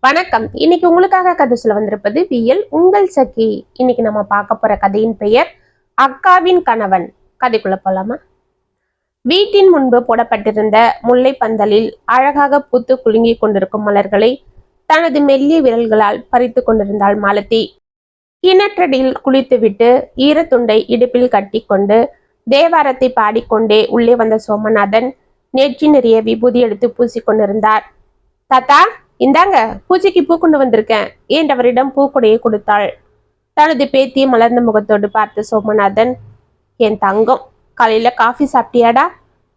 வணக்கம். இன்னைக்கு உங்களுக்காக கதை சொல்ல வந்திருப்பது வியல் உங்கள் சகி. இன்னைக்கு நம்ம பார்க்க போற கதையின் பெயர் அக்காவின் கணவன். கதைக்குள்ள போலாமா? வீட்டின் முன்பு போடப்பட்டிருந்த முல்லை பந்தலில் அழகாக பூத்து குலுங்கி கொண்டிருக்கும் மலர்களை தனது மெல்லிய விரல்களால் பறித்து கொண்டிருந்தாள் மாலதி. கிணற்றடியில் குளித்துவிட்டு ஈரத்துண்டை இடுப்பில் கட்டி கொண்டு தேவாரத்தை பாடிக்கொண்டே உள்ளே வந்த சோமநாதன் நெற்றி நிறைய விபூதி எடுத்து பூசிக்கொண்டிருந்தார். தாத்தா, இந்தாங்க, பூஜைக்கு பூ கொண்டு வந்திருக்கேன் என்றவரிடம் பூக்குடையை கொடுத்தாள். தனது பேத்தியை மலர்ந்த முகத்தோடு பார்த்த சோமநாதன், என் தங்கம், காலையில காஃபி சாப்பிட்டியாடா?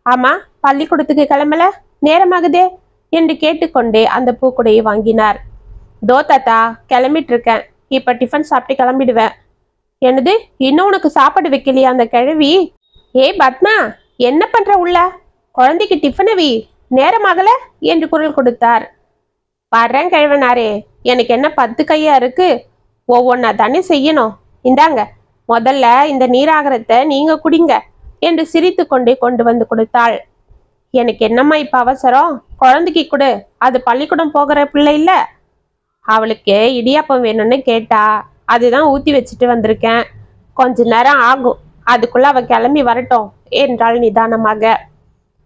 ஆமா, பள்ளிக்கூடத்துக்கு கிளம்பல, நேரமாகுதே என்று கேட்டுக்கொண்டே அந்த பூக்குடையை வாங்கினார். தோ தாத்தா, கிளம்பிட்டு இருக்கேன். இப்ப டிஃபன் சாப்பிட்டு கிளம்பிடுவேன். என்னது, இன்னும் உனக்கு சாப்பாடு வைக்கலையா அந்த கிழவி? ஏய் பத்மா, என்ன பண்ற உள்ள? குழந்தைக்கு டிஃபனவி, நேரமாகல என்று குரல் கொடுத்தார். வர்றேன் கிழவனாரே, எனக்கு என்ன 10 கையா இருக்கு? ஒவ்வொன்னா தானே செய்யணும். இந்தாங்க, முதல்ல இந்த நீராகரத்தை நீங்க குடிங்க என்று சிரித்து கொண்டே கொண்டு வந்து கொடுத்தாள். எனக்கு என்னம்மா இப்ப அவசரம்? குழந்தைக்கு கொடு, அது பள்ளிக்கூடம் போகிற பிள்ளை இல்ல. அவளுக்கு இடியாப்பம் வேணும்னு கேட்டா, அதுதான் ஊத்தி வச்சுட்டு வந்திருக்கேன். கொஞ்ச நேரம் ஆகும், அதுக்குள்ள அவ கிளம்பி வரட்டும் என்றாள் நிதானமாக.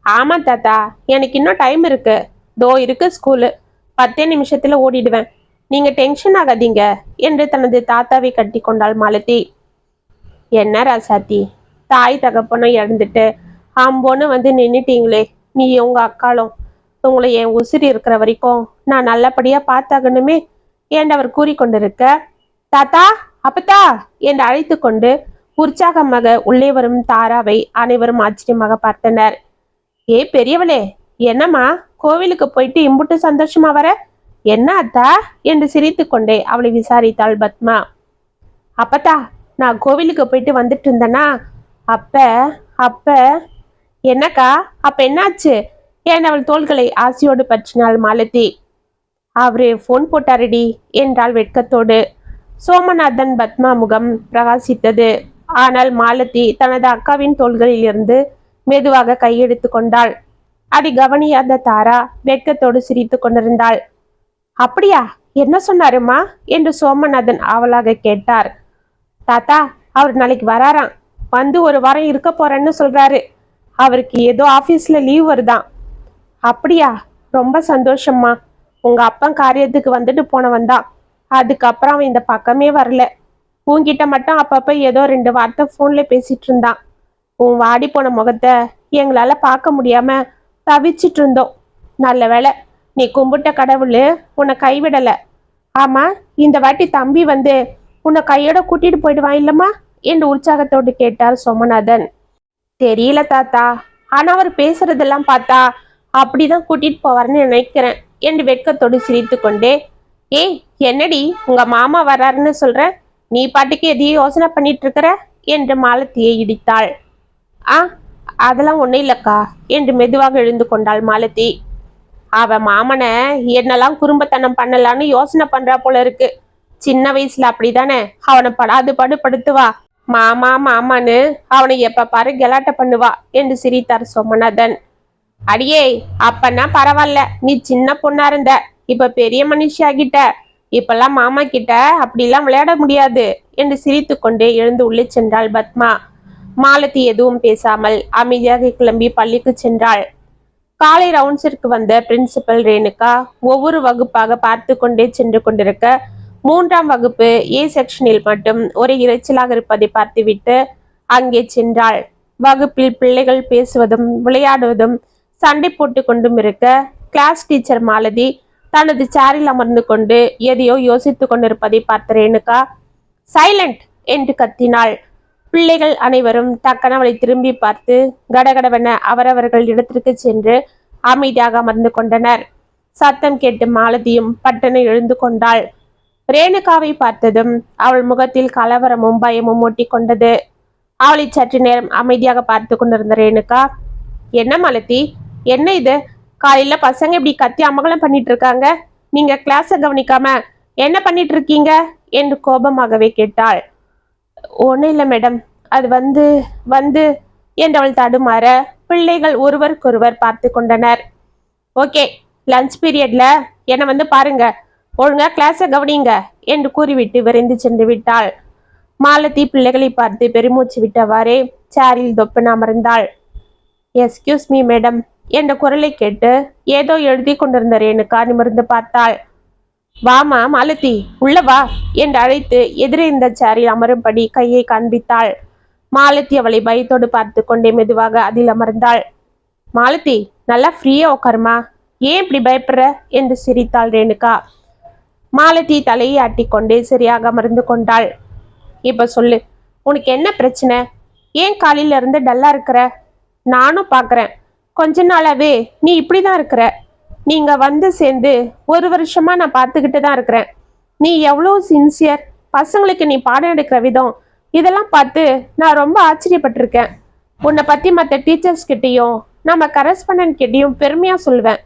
ஆமா தாத்தா, எனக்கு இன்னும் டைம் இருக்கு. தோ இருக்கு ஸ்கூலு, 10 நிமிஷத்துல ஓடிடுவேன். நீங்க டென்ஷன் ஆகாதீங்க என்று தனது தாத்தாவை கட்டி கொண்டாள் மாலதி. என்ன ராசாத்தி, தாய் தகப்பனும் இழந்துட்டு ஆம்போன்னு வந்து நின்னுட்டீங்களே, நீ உங்க அக்காலும். உங்களை என் உசிரி இருக்கிற வரைக்கும் நான் நல்லபடியா பார்த்தாகணுமே என்றவர் கூறிக்கொண்டிருக்க, தாத்தா, அப்பத்தா என்று அழைத்து கொண்டு உற்சாகமாக உள்ளே வரும் தாராவை அனைவரும் ஆச்சரியமாக பார்த்தனர். ஏ பெரியவளே, என்னம்மா கோவிலுக்கு போயிட்டு இம்புட்டு சந்தோஷமா வர? என்ன அத்தா என்று சிரித்து கொண்டே அவளை விசாரித்தாள் பத்மா. அப்பத்தா, நான் கோவிலுக்கு போயிட்டு வந்துட்டு இருந்தேனா, அப்ப அப்ப என்னக்கா, அப்ப என்னாச்சு என் அவள் தோள்களை ஆசையோடு பற்றினாள் மாலதி. அவரு போன் போட்டாருடி என்றாள் வெட்கத்தோடு. சோமநாதன் பத்மா முகம் பிரகாசித்தது. ஆனால் மாலதி தனது அக்காவின் தோள்களில் இருந்து மெதுவாக கையெடுத்து கொண்டாள். அதை கவனியாத தாரா வெட்கத்தோடு சிரித்து கொண்டிருந்தாள். அப்படியா, என்ன சொன்னாருமா என்று சோமநாதன் ஆவலாக கேட்டார். தாத்தா, அவர் நாளைக்கு வராராம். வந்து 1 வாரம் இருக்க போறேன்னு சொல்றாரு. அவருக்கு ஏதோ ஆபீஸ்ல லீவ் வருதான். அப்படியா, ரொம்ப சந்தோஷம்மா. உங்க அப்பன் காரியத்துக்கு வந்துட்டு போனவன் தான். அதுக்கப்புறம் அவன் இந்த பக்கமே வரல. உன்கிட்ட மட்டும் அப்பப்ப ஏதோ 2 வார்த்தை போன்ல பேசிட்டு இருந்தான். உன் வாடி போன முகத்தை எங்களால பார்க்க முடியாம தவிச்சிட்டு இருந்தோம். நல்ல வேளை நீ கும்பிட்ட கடவுள் உன்னை கைவிடல. ஆமா, இந்த வாட்டி தம்பி வந்து உன்னை கையோட கூட்டிட்டு போயிடுவான் இல்லம்மா என்று உற்சாகத்தோடு கேட்டார் சோமநாதன். தெரியல தாத்தா, ஆனா அவர் பேசுறதெல்லாம் பார்த்தா அப்படிதான் கூட்டிட்டு போவார்னு நினைக்கிறேன் என்று வெட்கத்தோடு சிரித்து கொண்டே, ஏய் என்னடி, உங்க மாமா வர்றாருன்னு சொல்ற, நீ பாட்டுக்கு எதையும் யோசனை பண்ணிட்டு இருக்கிற என்று மாலத்தியை இடித்தாள். ஆ, அதெல்லாம் ஒன்றும் இல்லக்கா என்று மெதுவாக எழுந்து கொண்டாள் மாலதி. அவ மாமனை என்னெல்லாம் குறும்பத்தனம் பண்ணலான்னு யோசனை பண்றா போல இருக்கு. சின்ன வயசுல அப்படிதானே அவனை படாது படுத்துவா. மாமா மாமான்னு அவனை எப்ப பாரு கலாட்ட பண்ணுவா என்று சிரித்தார் சோமநாதன். அடியே, அப்பன்னா பரவாயில்ல, நீ சின்ன பொண்ணா இருந்த, இப்ப பெரிய மனுஷி ஆகிட்ட. இப்பெல்லாம் மாமா கிட்ட அப்படிலாம் விளையாட முடியாது என்று சிரித்து கொண்டே எழுந்து உள்ளே சென்றாள் பத்மா. மாலதி எதுவும் பேசாமல் அமைதியாக கிளம்பி பள்ளிக்கு சென்றாள். காலை ரவுண்ட்ஸிற்கு வந்த பிரின்சிபல் ரேணுகா ஒவ்வொரு வகுப்பாக பார்த்து கொண்டே சென்று கொண்டிருக்க, 3ஆம் வகுப்பு ஏ செக்ஷனில் மட்டும் ஒரே இறைச்சலாக இருப்பதை பார்த்துவிட்டு அங்கே சென்றாள். வகுப்பில் பிள்ளைகள் பேசுவதும் விளையாடுவதும் சண்டை போட்டு கொண்டும் இருக்க, கிளாஸ் டீச்சர் மாலதி தனது சேரில் அமர்ந்து கொண்டு எதையோ யோசித்து கொண்டிருப்பதை பார்த்த ரேணுகா சைலண்ட் என்று கத்தினாள். பிள்ளைகள் அனைவரும் டக்கன அவளை திரும்பி பார்த்து கடகடவென அவரவர்கள் இடத்திற்கு சென்று அமைதியாக அமர்ந்து கொண்டனர். சத்தம் கேட்டு மாலதியும் பட்டனை எழுந்து கொண்டாள். ரேணுகாவை பார்த்ததும் அவள் முகத்தில் கலவரமும் பயமும் ஒட்டி கொண்டது. அவளை சற்று நேரம் அமைதியாக பார்த்து கொண்டிருந்த ரேணுகா, என்ன மாலதி, என்ன இது, காலையில பசங்க இப்படி கத்தி அமகலம் பண்ணிட்டு இருக்காங்க, நீங்க கிளாஸை கவனிக்காம என்ன பண்ணிட்டு இருக்கீங்க என்று கோபமாகவே கேட்டாள். ஒன்றும் இல்லை மேடம், அது வந்து என்றவள் தடுமாற பிள்ளைகள் ஒருவருக்கொருவர் பார்த்து கொண்டனர். ஓகே, லஞ்ச் பீரியட்ல என்னை வந்து பாருங்க, ஒழுங்கா கிளாஸை கவனிங்க என்று கூறிவிட்டு விரைந்து சென்று விட்டாள். மாலதி பிள்ளைகளை பார்த்து பெருமூச்சு விட்டவாறே சேரில் தொப்பென அமர்ந்தாள். எஸ்கியூஸ் மீ மேடம் என்ற குரலை கேட்டு ஏதோ எழுதி கொண்டிருந்த ரேணுகா நிமிர்ந்து பார்த்தாள். வாமா மாலதி, உள்ள வா என்று அழைத்து எதிரே இருந்த சேரில் அமரும்படி கையை காண்பித்தாள். மாலதி அவளை பயத்தோடு பார்த்து கொண்டே மெதுவாக அதில் அமர்ந்தாள். மாலதி, நல்லா ஃப்ரீயா உட்காருமா, ஏன் இப்படி பயப்படுற என்று சிரித்தாள் ரேணுகா. மாலதி தலையை ஆட்டிக்கொண்டே சரியாக அமர்ந்து கொண்டாள். இப்ப சொல்லு, உனக்கு என்ன பிரச்சனை? ஏன் காலையில இருந்து டல்லா இருக்கிற? நானும் பாக்குறேன், கொஞ்ச நாளாவே நீ இப்படிதான் இருக்கிற. நீங்க வந்து சேர்ந்து 1 வருஷமா நான் பார்த்துக்கிட்டு தான் இருக்கிறேன். நீ எவ்வளோ சின்சியர், பசங்களுக்கு நீ பாடம் எடுக்கிற விதம், இதெல்லாம் பார்த்து நான் ரொம்ப ஆச்சரியப்பட்டிருக்கேன். உன்னை பத்தி மற்ற டீச்சர்ஸ் கிட்டையும் நம்ம கரஸ்பாண்டன்ட் கிட்டையும் பெருமையா சொல்லுவேன்.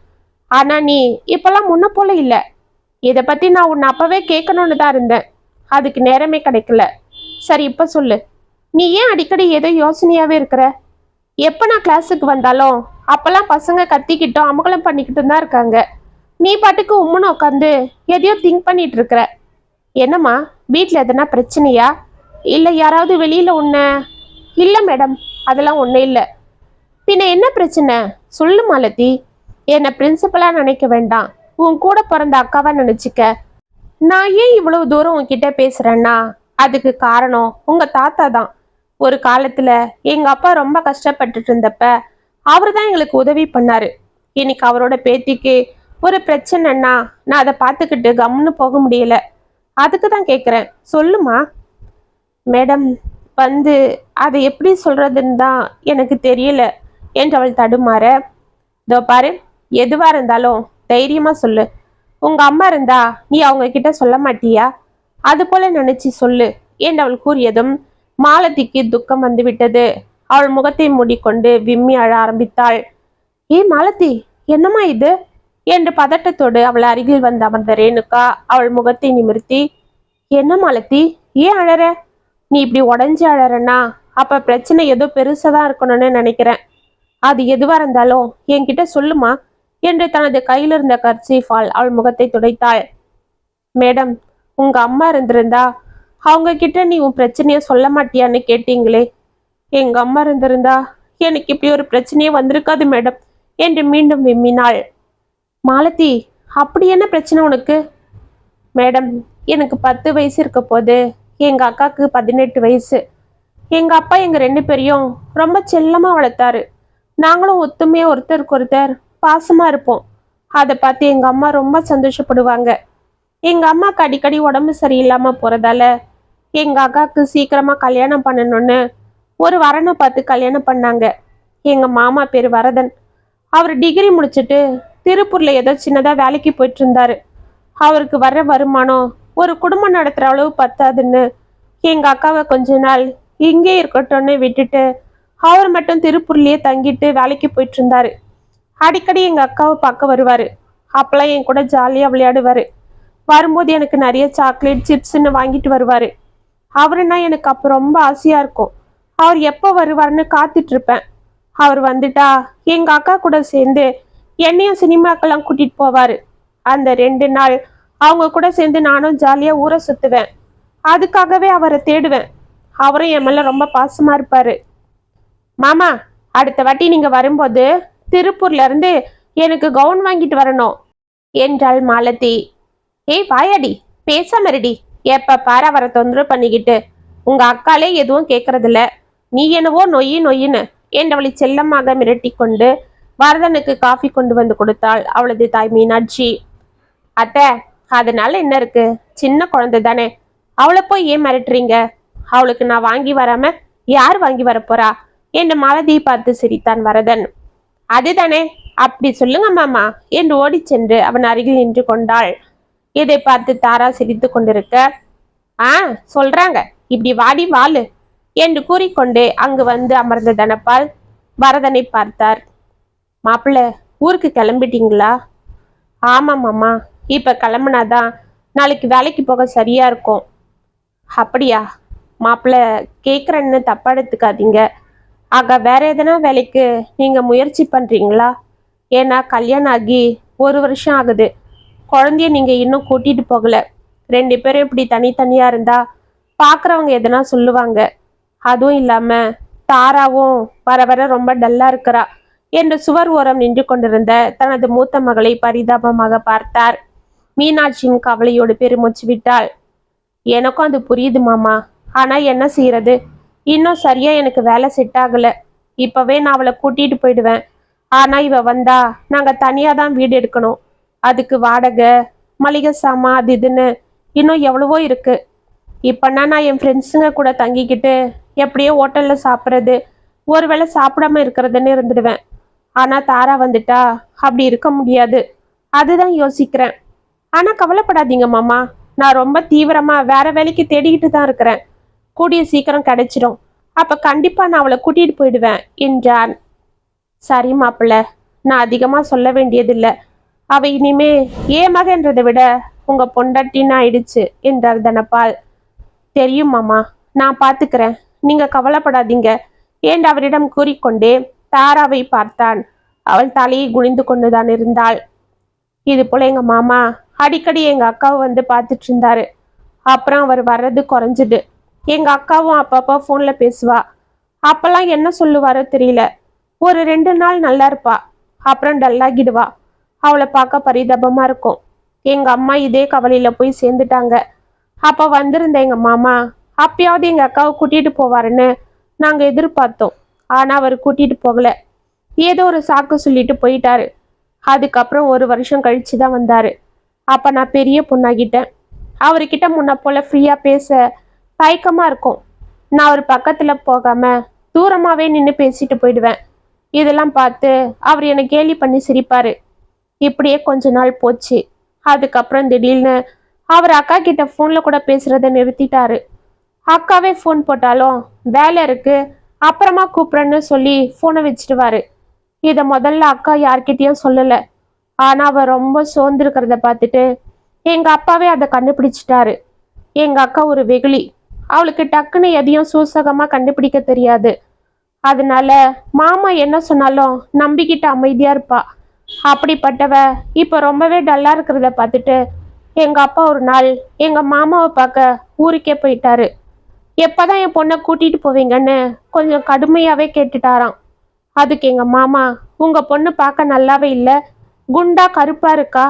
ஆனா நீ இப்பெல்லாம் முன்ன போல இல்லை. இதை பத்தி நான் உன்னை அப்பவே கேட்கணும்னு தான் இருந்தேன், அதுக்கு நேரமே கிடைக்கல. சரி, இப்ப சொல்லு, நீ ஏன் அடிக்கடி ஏதோ யோசனையாவே இருக்கிற? எப்ப நான் கிளாஸுக்கு வந்தாலும் அப்பெல்லாம் பசங்க கத்திக்கிட்டும் அமகலம் பண்ணிக்கிட்டும் தான் இருக்காங்க. நீ பாட்டுக்கு உம்முன்னு உட்காந்து எதையோ திங்க் பண்ணிட்டு இருக்கிற. என்னம்மா, வீட்டில் எதனா பிரச்சனையா? இல்லை யாராவது வெளியில உன்னை? இல்லை மேடம், அதெல்லாம் ஒன்றும் இல்லை. பின்ன என்ன பிரச்சனை சொல்லு மாலதி. என்னை பிரின்சிபலா நினைக்க வேண்டாம், உன் கூட பிறந்த அக்காவா நினைச்சுக்க. நான் ஏன் இவ்வளவு தூரம் உன்கிட்ட பேசுறேன்னா அதுக்கு காரணம் உங்க தாத்தா தான். ஒரு காலத்துல எங்க அப்பா ரொம்ப கஷ்டப்பட்டுட்டு இருந்தப்ப அவரு தான் எங்களுக்கு உதவி பண்ணாரு. இன்னைக்கு அவரோட பேத்திக்கு ஒரு பிரச்சனைன்னா நான் அதை பார்த்துக்கிட்டு கம்முன்னு போக முடியல. அதுக்கு தான் கேட்குறேன், சொல்லுமா. மேடம், வந்து அதை எப்படி சொல்றதுன்னு தான் எனக்கு தெரியல என்று அவள் தடுமாற. இதோ பாரு, எதுவா இருந்தாலும் தைரியமா சொல்லு. உங்க அம்மா இருந்தா நீ அவங்க கிட்ட சொல்ல மாட்டியா? அது போல நினைச்சு சொல்லு என்று அவள் கூறியதும் மாலதிக்கு துக்கம் வந்து விட்டது. அவள் முகத்தை மூடிக்கொண்டு விம்மி அழ ஆரம்பித்தாள். மாலதி, என்னம்மா இது என்று பதட்டத்தோடு அவள் அருகில் வந்து அமர்ந்த ரேணுகா அவள் முகத்தை நிமிர்த்தி, என்ன மாலதி, ஏன் அழற? நீ இப்படி உடஞ்சி அழறனா அப்ப பிரச்சனை ஏதோ பெருசாதான் இருக்கணும்னு நினைக்கிறேன். அது எதுவா இருந்தாலும் என்கிட்ட சொல்லுமா என்று தனது கையில் இருந்த கர்ச்சீஃபால் அவள் முகத்தை துடைத்தாள். மேடம், உங்க அம்மா இருந்திருந்தா அவங்க கிட்ட நீ உன் பிரச்சனைய சொல்ல மாட்டியான்னு கேட்டீங்களே. எங்க அம்மா இருந்திருந்தா எனக்கு இப்படி ஒரு பிரச்சனையே வந்திருக்காது மேடம் என்று மீண்டும் விம்மினாள். மாலதி, அப்படி என்ன பிரச்சனை உனக்கு? மேடம், எனக்கு 10 வயசு இருக்க போது எங்க அக்காவுக்கு 18 வயசு. எங்க அப்பா எங்க 2 பேரையும் ரொம்ப செல்லமா வளர்த்தாரு. நாங்களும் ஒத்துமையா ஒருத்தருக்கு ஒருத்தர் பாசமா இருப்போம். அதை பார்த்து எங்க அம்மா ரொம்ப சந்தோஷப்படுவாங்க. எங்க அம்மாவுக்கு அடிக்கடி உடம்பு சரியில்லாம போறதால எங்க அக்காவுக்கு சீக்கிரமா கல்யாணம் பண்ணணும்னு ஒரு வரனை பார்த்து கல்யாணம் பண்ணாங்க. எங்க மாமா பேர் வரதன். அவர் டிகிரி முடிச்சுட்டு திருப்பூர்ல ஏதோ சின்னதா வேலைக்கு போயிட்டு இருந்தாரு. அவருக்கு வர்ற வருமானம் ஒரு குடும்பம் நடத்துற அளவு பத்தாதுன்னு எங்க அக்காவை கொஞ்ச நாள் இங்கே இருக்கட்டும்னு விட்டுட்டு அவர் மட்டும் திருப்பூர்லயே தங்கிட்டு வேலைக்கு போயிட்டு இருந்தாரு. அடிக்கடி எங்க அக்காவை பார்க்க வருவாரு. அப்பெல்லாம் என் கூட ஜாலியா விளையாடுவாரு. வரும்போது எனக்கு நிறைய சாக்லேட் சிப்ஸ்ன்னு வாங்கிட்டு வருவாரு. அவருன்னா எனக்கு அப்போ ரொம்ப ஆசையா இருக்கும். அவர் எப்போ வருவார்னு காத்துட்டு இருப்பேன். அவர் வந்துட்டா எங்க அக்கா கூட சேர்ந்து என்னையும் சினிமாக்கெல்லாம் கூட்டிட்டு போவாரு. அந்த 2 நாள் அவங்க கூட சேர்ந்து நானும் ஜாலியா ஊரை சுத்துவேன். அதுக்காகவே அவரை தேடுவேன். அவரும் என் மேல ரொம்ப பாசமா இருப்பாரு. மாமா, அடுத்த வாட்டி நீங்க வரும்போது திருப்பூர்ல இருந்து எனக்கு கவுன் வாங்கிட்டு வரணும் என்றாள் மாலதி. வாயாடி, பேசாம இருடி. எப்ப பாரு அவரை தொந்தரவு பண்ணிக்கிட்டு. உங்க அக்காலே எதுவும் கேட்கறதில்ல, நீ என்னவோ நொய்யின்னு என்றவளை செல்லமாக மிரட்டி கொண்டு வரதனுக்கு காஃபி கொண்டு வந்து கொடுத்தாள் அவளது தாய் மீனாட்சி. அத்தை, அதனால என்ன இருக்கு, சின்ன குழந்தை தானே, அவளை போய் ஏன் மிரட்டுறீங்க? அவளுக்கு நான் வாங்கி வராம யார் வாங்கி வரப்போறா என்று மாலதியை பார்த்து சிரித்தான் வரதன். அதுதானே, அப்படி சொல்லுங்க மாமா என்று ஓடி சென்று அவன் அருகில் நின்று கொண்டாள். இதை பார்த்து தாரா சிரித்து கொண்டிருக்க, சொல்றாங்க, இப்படி வாடி வாழு என்று கூறிக்கொண்டே அங்கு வந்து அமர்ந்த தனபால் வரதனை பார்த்தார். மாப்பிள்ள, ஊருக்கு கிளம்பிட்டீங்களா? ஆமாம் மாமா, இப்ப கிளம்புனாதான் நாளைக்கு வேலைக்கு போக சரியா இருக்கும். அப்படியா? மாப்பிள்ள, கேட்குறேன்னு தப்பா எடுத்துக்காதீங்க. ஆக வேற எதனா வேலைக்கு நீங்க முயற்சி பண்றீங்களா? ஏன்னா கல்யாணம் ஆகி 1 வருஷம் ஆகுது. குழந்தைய நீங்க இன்னும் கூட்டிட்டு போகல. 2 பேரும் இப்படி தனித்தனியா இருந்தா பாக்குறவங்க எதனா சொல்லுவாங்க. அதுவும் இல்லாம தாராவும் வர வர ரொம்ப டல்லா இருக்கிறா என்று சுவர் ஓரம் நின்று கொண்டிருந்த தனது மூத்த மகளை பரிதாபமாக பார்த்தார். மீனாட்சியும் கவலையோடு பெருமூச்சு விட்டாள். எனக்கும் அது புரியுது மாமா. ஆனா என்ன செய்யறது, இன்னும் சரியா எனக்கு வேலை செட் ஆகல. இப்பவே நான் அவளை கூட்டிட்டு போயிடுவேன். ஆனா இவ வந்தா நாங்க தனியா தான் வீடு எடுக்கணும். அதுக்கு வாடகை, மளிகை சாமான், அது இதுன்னு இன்னும் எவ்வளவோ இருக்கு. இப்பன்னா நான் என் ஃப்ரெண்ட்ஸுங்க கூட தங்கிக்கிட்டு எப்படியோ ஹோட்டல்ல சாப்பிட்றது, ஒருவேளை சாப்பிடாம இருக்கிறதுன்னு இருந்துடுவேன். ஆனா தாரா வந்துட்டா அப்படி இருக்க முடியாது. அதுதான் யோசிக்கிறேன். ஆனா கவலைப்படாதீங்க மாமா, நான் ரொம்ப தீவிரமா வேற வேலைக்கு தேடிக்கிட்டு தான் இருக்கிறேன். கூடிய சீக்கிரம் கிடைச்சிடும். அப்ப கண்டிப்பா நான் அவளை கூட்டிட்டு போயிடுவேன் என்றான். சரி மாப்பிள்ள, நான் அதிகமா சொல்ல வேண்டியதில்லை. அவ இனிமே ஏன் மகன்றதை விட உங்க பொண்டாட்டின்னு ஆயிடுச்சு என்றார் தனபால். தெரியும் மாமா, நான் பாத்துக்கிறேன், நீங்க கவலைப்படாதீங்க என்று அவரிடம் கூறிக்கொண்டே தாராவை பார்த்தான். அவள் தலையை குனிந்து கொண்டுதான் இருந்தாள். இது போல எங்க மாமா அடிக்கடி எங்க அக்காவை வந்து பார்த்துட்டு இருந்தாரு. அப்புறம் அவர் வர்றது குறைஞ்சது. எங்க அக்காவும் அப்பப்போ போன்ல பேசுவா. அப்பெல்லாம் என்ன சொல்லுவாரோ தெரியல. ஒரு 2 நாள் நல்லா இருப்பா, அப்புறம் டல்லாகிடுவா. அவளை பார்க்க பரிதாபமா இருக்கும். எங்க அம்மா இதே கவலையில போய் சேர்ந்துட்டாங்க. அப்ப வந்திருந்த எங்க மாமா அப்பயாவது எங்க அக்காவை கூட்டிட்டு போவாருன்னு நாங்க எதிர்பார்த்தோம். ஆனா அவர் கூட்டிட்டு போகல. ஏதோ ஒரு சாக்கு சொல்லிட்டு போயிட்டாரு. அதுக்கப்புறம் 1 வருஷம் கழிச்சுதான் வந்தாரு. அப்ப நான் பெரிய பொண்ணாகிட்டேன். அவர்கிட்ட முன்ன போல ஃப்ரீயா பேச தயக்கமா இருக்கும். நான் அவர் பக்கத்துல போகாம தூரமாவே நின்று பேசிட்டு போயிடுவேன். இதெல்லாம் பார்த்து அவர் என்னை கேலி பண்ணி சிரிப்பாரு. இப்படியே கொஞ்ச நாள் போச்சு. அதுக்கப்புறம் திடீர்னு அவர் அக்கா கிட்ட போன்ல கூட பேசுறத நிறுத்திட்டாரு. அக்காவே போன் போட்டாலும் வேலை இருக்கு, அப்புறமா கூப்பிடுறேன்னு சொல்லி போனை வச்சிடுவாரு. இத முதல்ல அக்கா யார்கிட்டயும் சொல்லல. ஆனா அவ ரொம்ப சோர்ந்திருக்கிறத பார்த்துட்டு எங்க அப்பாவே அதை கண்டுபிடிச்சிட்டாரு. எங்க அக்கா ஒரு வெகுளி. அவளுக்கு டக்குன்னு எதையும் சூசகமா கண்டுபிடிக்க தெரியாது. அதனால மாமா என்ன சொன்னாலும் நம்பிக்கிட்டு அமைதியா இருப்பா. அப்படிப்பட்டவ இப்ப ரொம்பவே டல்லா இருக்கிறத பார்த்துட்டு எங்க அப்பா ஒரு நாள் எங்க மாமாவை பார்க்க ஊருக்கே போயிட்டாரு. எப்பதான் என் பொண்ணை கூட்டிட்டு போவீங்கன்னு கொஞ்சம் கடுமையாவே கேட்டுட்டாராம். அதுக்கு எங்க மாமா, உங்க பொண்ணு பார்க்க நல்லாவே இல்லை, குண்டா கருப்பா இருக்கா,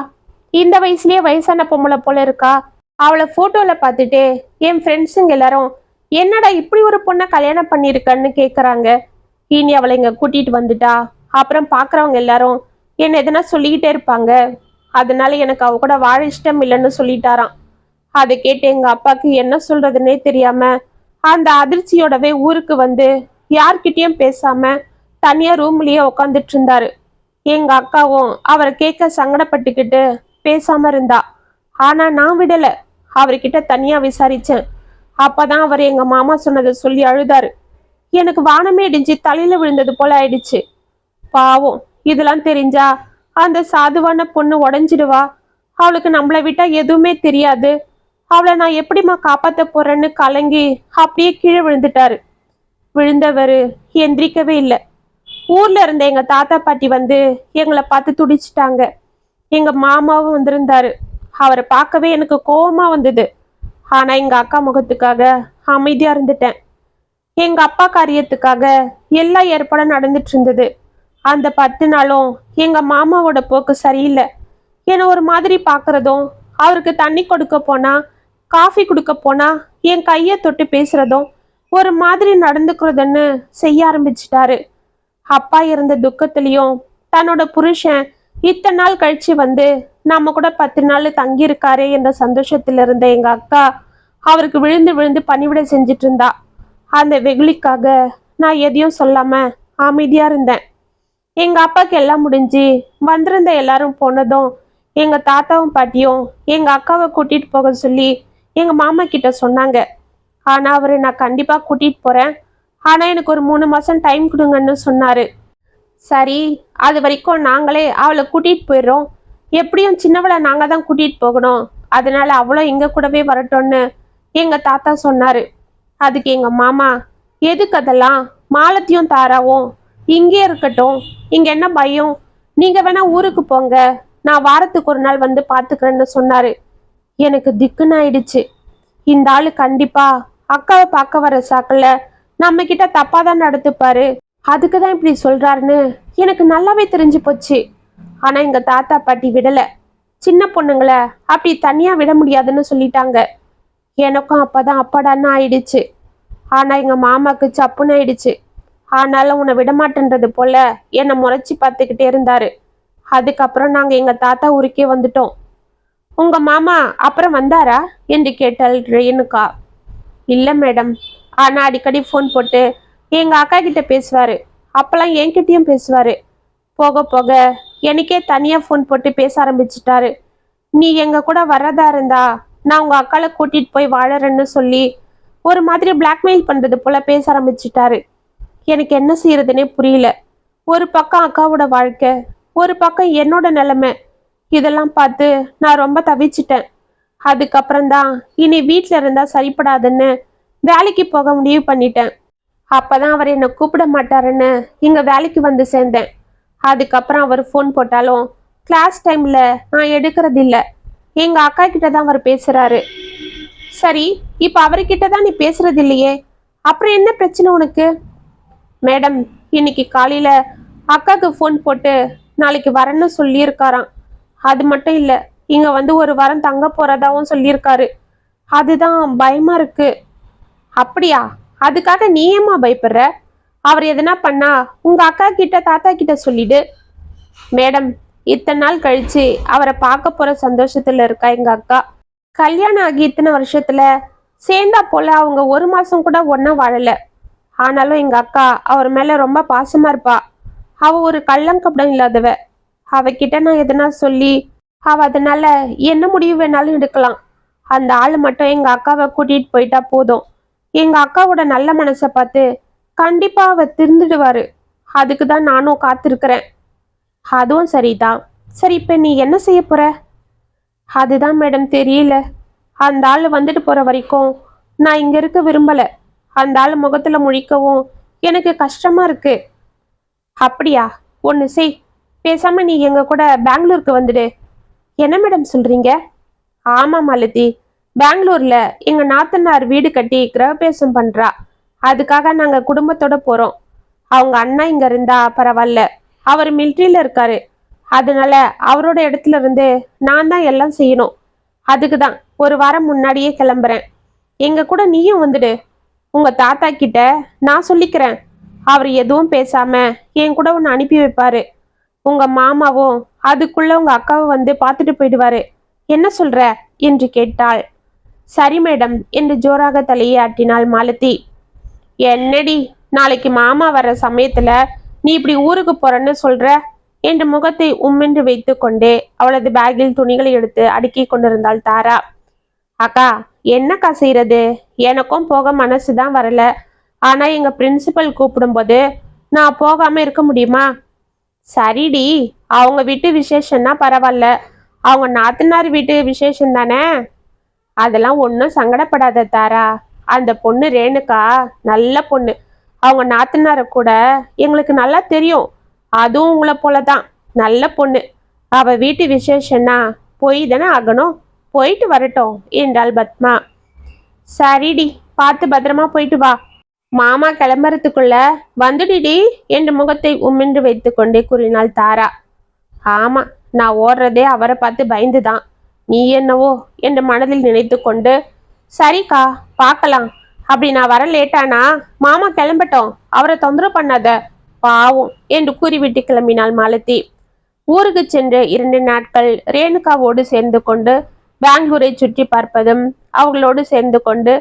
இந்த வயசுலயே வயசான பொம்பளை போல இருக்கா. அவளை போட்டோல பார்த்துட்டே என் ஃப்ரெண்ட்ஸுங்க எல்லாரும் என்னடா இப்படி ஒரு பொண்ணை கல்யாணம் பண்ணியிருக்கன்னு கேட்குறாங்க. இனி அவளை இங்க கூட்டிட்டு வந்துட்டா அப்புறம் பார்க்குறவங்க எல்லாரும் என்ன எதனா சொல்லிக்கிட்டே இருப்பாங்க. அதனால எனக்கு அவ கூட வாழ இஷ்டம் இல்லைன்னு சொல்லிட்டாராம். அதை கேட்டு எங்க அப்பாவுக்கு என்ன சொல்றதுன்னே தெரியாம அந்த அதிர்ச்சியோடவே ஊருக்கு வந்து யார்கிட்டயும் பேசாம தனியா ரூம்லயே உக்காந்துட்டு இருந்தாரு. எங்க அக்காவும் அவரை கேட்க சங்கடப்பட்டுக்கிட்டு பேசாம இருந்தா. ஆனா நான் விடல. அவர்கிட்ட தனியா விசாரிச்சேன். அப்பதான் அவர் எங்க மாமா சொன்னதை சொல்லி அழுதாரு. எனக்கு வானமே இடிஞ்சு தலையில விழுந்தது போல ஆயிடுச்சு. பாவம், இதெல்லாம் தெரிஞ்சா அந்த சாதுவான பொண்ணு உடைஞ்சிடுவா. அவளுக்கு நம்மளை விட்டா எதுவுமே தெரியாது. அவளை நான் எப்படிம்மா காப்பாத்த போறேன்னு கலங்கி அப்படியே கீழே விழுந்துட்டாரு. விழுந்தவர் எந்திரிக்கவே இல்லை. ஊர்ல இருந்த எங்க தாத்தா பாட்டி வந்து எங்களை பார்த்து துடிச்சிட்டாங்க. எங்க மாமாவும் வந்திருந்தாரு. அவரை பார்க்கவே எனக்கு கோபமா வந்தது. ஆனா எங்க அக்கா முகத்துக்காக அமைதியா இருந்துட்டேன். எங்க அப்பா காரியத்துக்காக எல்லா ஏற்பாடும் நடந்துட்டு இருந்தது. அந்த 10 நாளும் எங்க மாமாவோட போக்கு சரியில்லை. என்னை ஒரு மாதிரி பாக்குறதும், அவருக்கு தண்ணி கொடுக்க போனா, காஃபி கொடுக்க போனா என் கையை தொட்டு பேசுறதும், ஒரு மாதிரி நடந்துக்கிறதுன்னு செய்ய ஆரம்பிச்சிட்டாரு. அப்பா இருந்த துக்கத்திலையும் தன்னோட புருஷன் இத்தனை நாள் கழிச்சு வந்து நம்ம கூட 10 நாள் தங்கி இருக்காரே என்ற சந்தோஷத்துல இருந்த எங்க அக்கா அவருக்கு விழுந்து விழுந்து பணிவிட செஞ்சிட்டு இருந்தா. அந்த வெகுளிக்காக நான் எதையும் சொல்லாம அமைதியா இருந்தேன். எங்க அப்பாக்கு எல்லாம் முடிஞ்சு வந்திருந்த எல்லாரும் போனதும் எங்க தாத்தாவும் பாட்டியும் எங்க அக்காவை கூட்டிட்டு போக சொல்லி எங்க மாமா கிட்ட சொன்னாங்க. ஆனா அவரு நான் கண்டிப்பா கூட்டிட்டு போறேன், ஆனா எனக்கு ஒரு 3 மாசம் டைம் கொடுங்கன்னு சொன்னாரு. சரி, அது வரைக்கும் நாங்களே அவளை கூட்டிட்டு போயிடுறோம். எப்படியும் சின்னவளை நாங்க தான் கூட்டிட்டு போகணும், அதனால அவளும் எங்க கூடவே வரட்டும்னு எங்க தாத்தா சொன்னாரு. அதுக்கு எங்க மாமா, எதுக்கு அதெல்லாம், மாலத்தியும் தாராவும் இங்கே இருக்கட்டும், இங்க என்ன பயம், நீங்க வேணா ஊருக்கு போங்க, நான் வாரத்துக்கு ஒரு நாள் வந்து பாத்துக்கிறேன்னு சொன்னாரு. எனக்கு திக்குன்னு ஆயிடுச்சு. இந்த ஆளு கண்டிப்பா அக்காவை பார்க்க வர சாக்குல நம்ம கிட்ட தப்பாதான் நடத்துப்பாரு, அதுக்குதான் இப்படி சொல்றாருன்னு எனக்கு நல்லாவே தெரிஞ்சு போச்சு. ஆனா எங்க தாத்தா பாட்டி விடல. சின்ன பொண்ணுங்களை அப்படி தனியா விட முடியாதுன்னு சொல்லிட்டாங்க. எனக்கும் அப்பதான் அப்பாடான்னு ஆயிடுச்சு. ஆனா எங்க மாமாக்கு சப்புன்னு ஆயிடுச்சு. ஆனாலும் உன்னை விடமாட்டேன்றது போல என்னை முறைச்சி பார்த்துக்கிட்டே இருந்தாரு. அதுக்கப்புறம் நாங்க எங்க தாத்தா ஊருக்கே வந்துட்டோம். உங்க மாமா அப்புறம் வந்தாரா என்று கேட்டாள் ரேணுகா. இல்ல மேடம், ஆனா அடிக்கடி ஃபோன் போட்டு எங்க அக்கா கிட்ட பேசுவாரு. அப்பெல்லாம் என்கிட்டயும் பேசுவாரு. போக போக எனக்கே தனியா ஃபோன் போட்டு பேச ஆரம்பிச்சிட்டாரு. நீ எங்க கூட வர்றதா இருந்தா நான் உங்க அக்கால கூட்டிட்டு போய் வாழறேன்னு சொல்லி ஒரு மாதிரி பிளாக்மெயில் பண்றது போல பேச ஆரம்பிச்சிட்டாரு. எனக்கு என்ன செய்யறதுன்னே புரியல. ஒரு பக்கம் அக்காவோட வாழ்க்கை, ஒரு பக்கம் என்னோட நிலைமை. இதெல்லாம் பார்த்து நான் ரொம்ப தவிச்சிட்டேன். அதுக்கப்புறம்தான் இனி வீட்டில இருந்தா சரிப்படாதுன்னு வேலைக்கு போக முடிவு பண்ணிட்டேன். அப்பதான் அவர் என்னை கூப்பிட மாட்டாருன்னு இங்க வேலைக்கு வந்து சேர்ந்தேன். அதுக்கப்புறம் அவர் ஃபோன் போட்டாலும் கிளாஸ் டைம்ல நான் எடுக்கிறது இல்லை. எங்க அக்கா கிட்ட தான் அவர் பேசுறாரு. சரி, இப்ப அவர்கிட்ட தான் நீ பேசுறது இல்லையே, அப்புறம் என்ன பிரச்சனை உனக்கு? மேடம், இன்னைக்கு காலையில அக்காவுக்கு ஃபோன் போட்டு நாளைக்கு வரேன்னு சொல்லியிருக்காராம். அது மட்டும் இல்ல, இங்க வந்து ஒரு வாரம் தங்க போறதாவும் சொல்லியிருக்காரு. அதுதான் பயமா இருக்கு. அப்படியா? அதுக்காக நீ ஏமா பயப்படுற? அவர் எதனா பண்ணா உங்க அக்கா கிட்ட தாத்தா கிட்ட சொல்லிடு. மேடம், இத்தனை நாள் கழிச்சு அவரை பார்க்க போற சந்தோஷத்துல இருக்கா எங்க அக்கா. கல்யாணம் ஆகி இத்தனை வருஷத்துல சேர்ந்தா போல அவங்க ஒரு மாசம் கூட ஒன்னா வாழல. ஆனாலும் எங்க அக்கா அவர் மேல ரொம்ப பாசமா இருப்பா. அவ ஒரு கள்ளங்கப்படம் இல்லாதவ. அவகிட்ட நான் எதனா சொல்லி அவ அதனால என்ன முடிவு வேணாலும் எடுக்கலாம். அந்த ஆளு மட்டும் எங்க அக்காவை கூட்டிட்டு போயிட்டா போதும். எங்க அக்காவோட நல்ல மனசை பார்த்து கண்டிப்பா அவ திருந்துடுவாரு. அதுக்கு தான் நானும் காத்திருக்கிறேன். அதுவும் சரிதான். சரி, இப்ப நீ என்ன செய்ய போற? அதுதான் மேடம் தெரியல. அந்த ஆள் வந்துட்டு போற வரைக்கும் நான் இங்க இருக்க விரும்பல. அந்த ஆள் முகத்துல முழிக்கவும் எனக்கு கஷ்டமா இருக்கு. அப்படியா? ஒண்ணு செய், பேசாம நீ எங்க கூட பெங்களூருக்கு வந்துடு. என்ன மேடம் சொல்றீங்க? ஆமா மாலதி, பெங்களூர்ல எங்க நாத்தனார் வீடு கட்டி கிரகப்பிரவேசம் பண்றா. அதுக்காக நாங்க குடும்பத்தோட போறோம். அவங்க அண்ணா இங்க இருந்தா பரவாயில்ல, அவர் மிலிட்ரியில இருக்காரு. அதனால அவரோட இடத்துல இருந்து நான் தான் எல்லாம் செய்யணும். அதுக்கு தான் ஒரு வாரம் முன்னாடியே கிளம்புறேன். எங்க கூட நீயும் வந்துடு. உங்க தாத்தா கிட்ட நான் சொல்லிக்கிறேன். அவர் எதுவும் பேசாம என் கூட உன்னை அனுப்பி வைப்பாரு. உங்க மாமாவும் அதுக்குள்ள உங்க அக்காவை வந்து பார்த்துட்டு போயிடுவாரு. என்ன சொல்ற என்று கேட்டாள். சரி மேடம் என்று ஜோராக தலையை ஆட்டினாள் மாலதி. என்னடி, நாளைக்கு மாமா வர்ற சமயத்துல நீ இப்படி ஊருக்கு போறன்னு சொல்ற என்று முகத்தை உம்மென்று வைத்து கொண்டே அவளது பேக்கில் துணிகளை எடுத்து அடுக்கி கொண்டிருந்தாள் தாரா. அக்கா, என்னக்கா செய்யறது? எனக்கும் போக மனசுதான் வரல. ஆனா எங்க பிரின்சிபல் கூப்பிடும்போது நான் போகாம இருக்க முடியுமா? சரிடி, அவங்க வீட்டு விசேஷம்னா பரவாயில்ல, அவங்க நாத்தனார் வீட்டு விசேஷம் தானே. அதெல்லாம் ஒன்றும் சங்கடப்படாத தாரா. அந்த பொண்ணு ரேணுகா நல்ல பொண்ணு. அவங்க நாத்தனார கூட எங்களுக்கு நல்லா தெரியும். அதுவும் உங்களை போலதான் நல்ல பொண்ணு. அவ வீட்டு விசேஷம்னா போய் தானே ஆகணும். போயிட்டு வரட்டும் என்றாள் பத்மா. சரிடி, பார்த்து பத்திரமா போயிட்டு வா. மாமா கிளம்புறதுக்குள்ள வந்துடுடி என்று முகத்தை உம்மென்று வைத்து கொண்டே கூறினாள் தாரா. ஆமா, நான் ஓடுறதே அவரை பார்த்து பயந்துதான். நீ என்னவோ என்று மனதில் நினைத்து கொண்டு, சரிக்கா பார்க்கலாம். அப்படி நான் வர லேட்டானா மாமா கிளம்பட்டோம், அவரை தொந்தரவு பண்ணாத பாவம் என்று கூறிவிட்டு கிளம்பினாள் மாலதி. ஊருக்கு சென்று 2 நாட்கள் ரேணுகாவோடு சேர்ந்து கொண்டு பெங்களூரை சுற்றி பார்ப்பதும் அவர்களோடு சேர்ந்து கொண்டு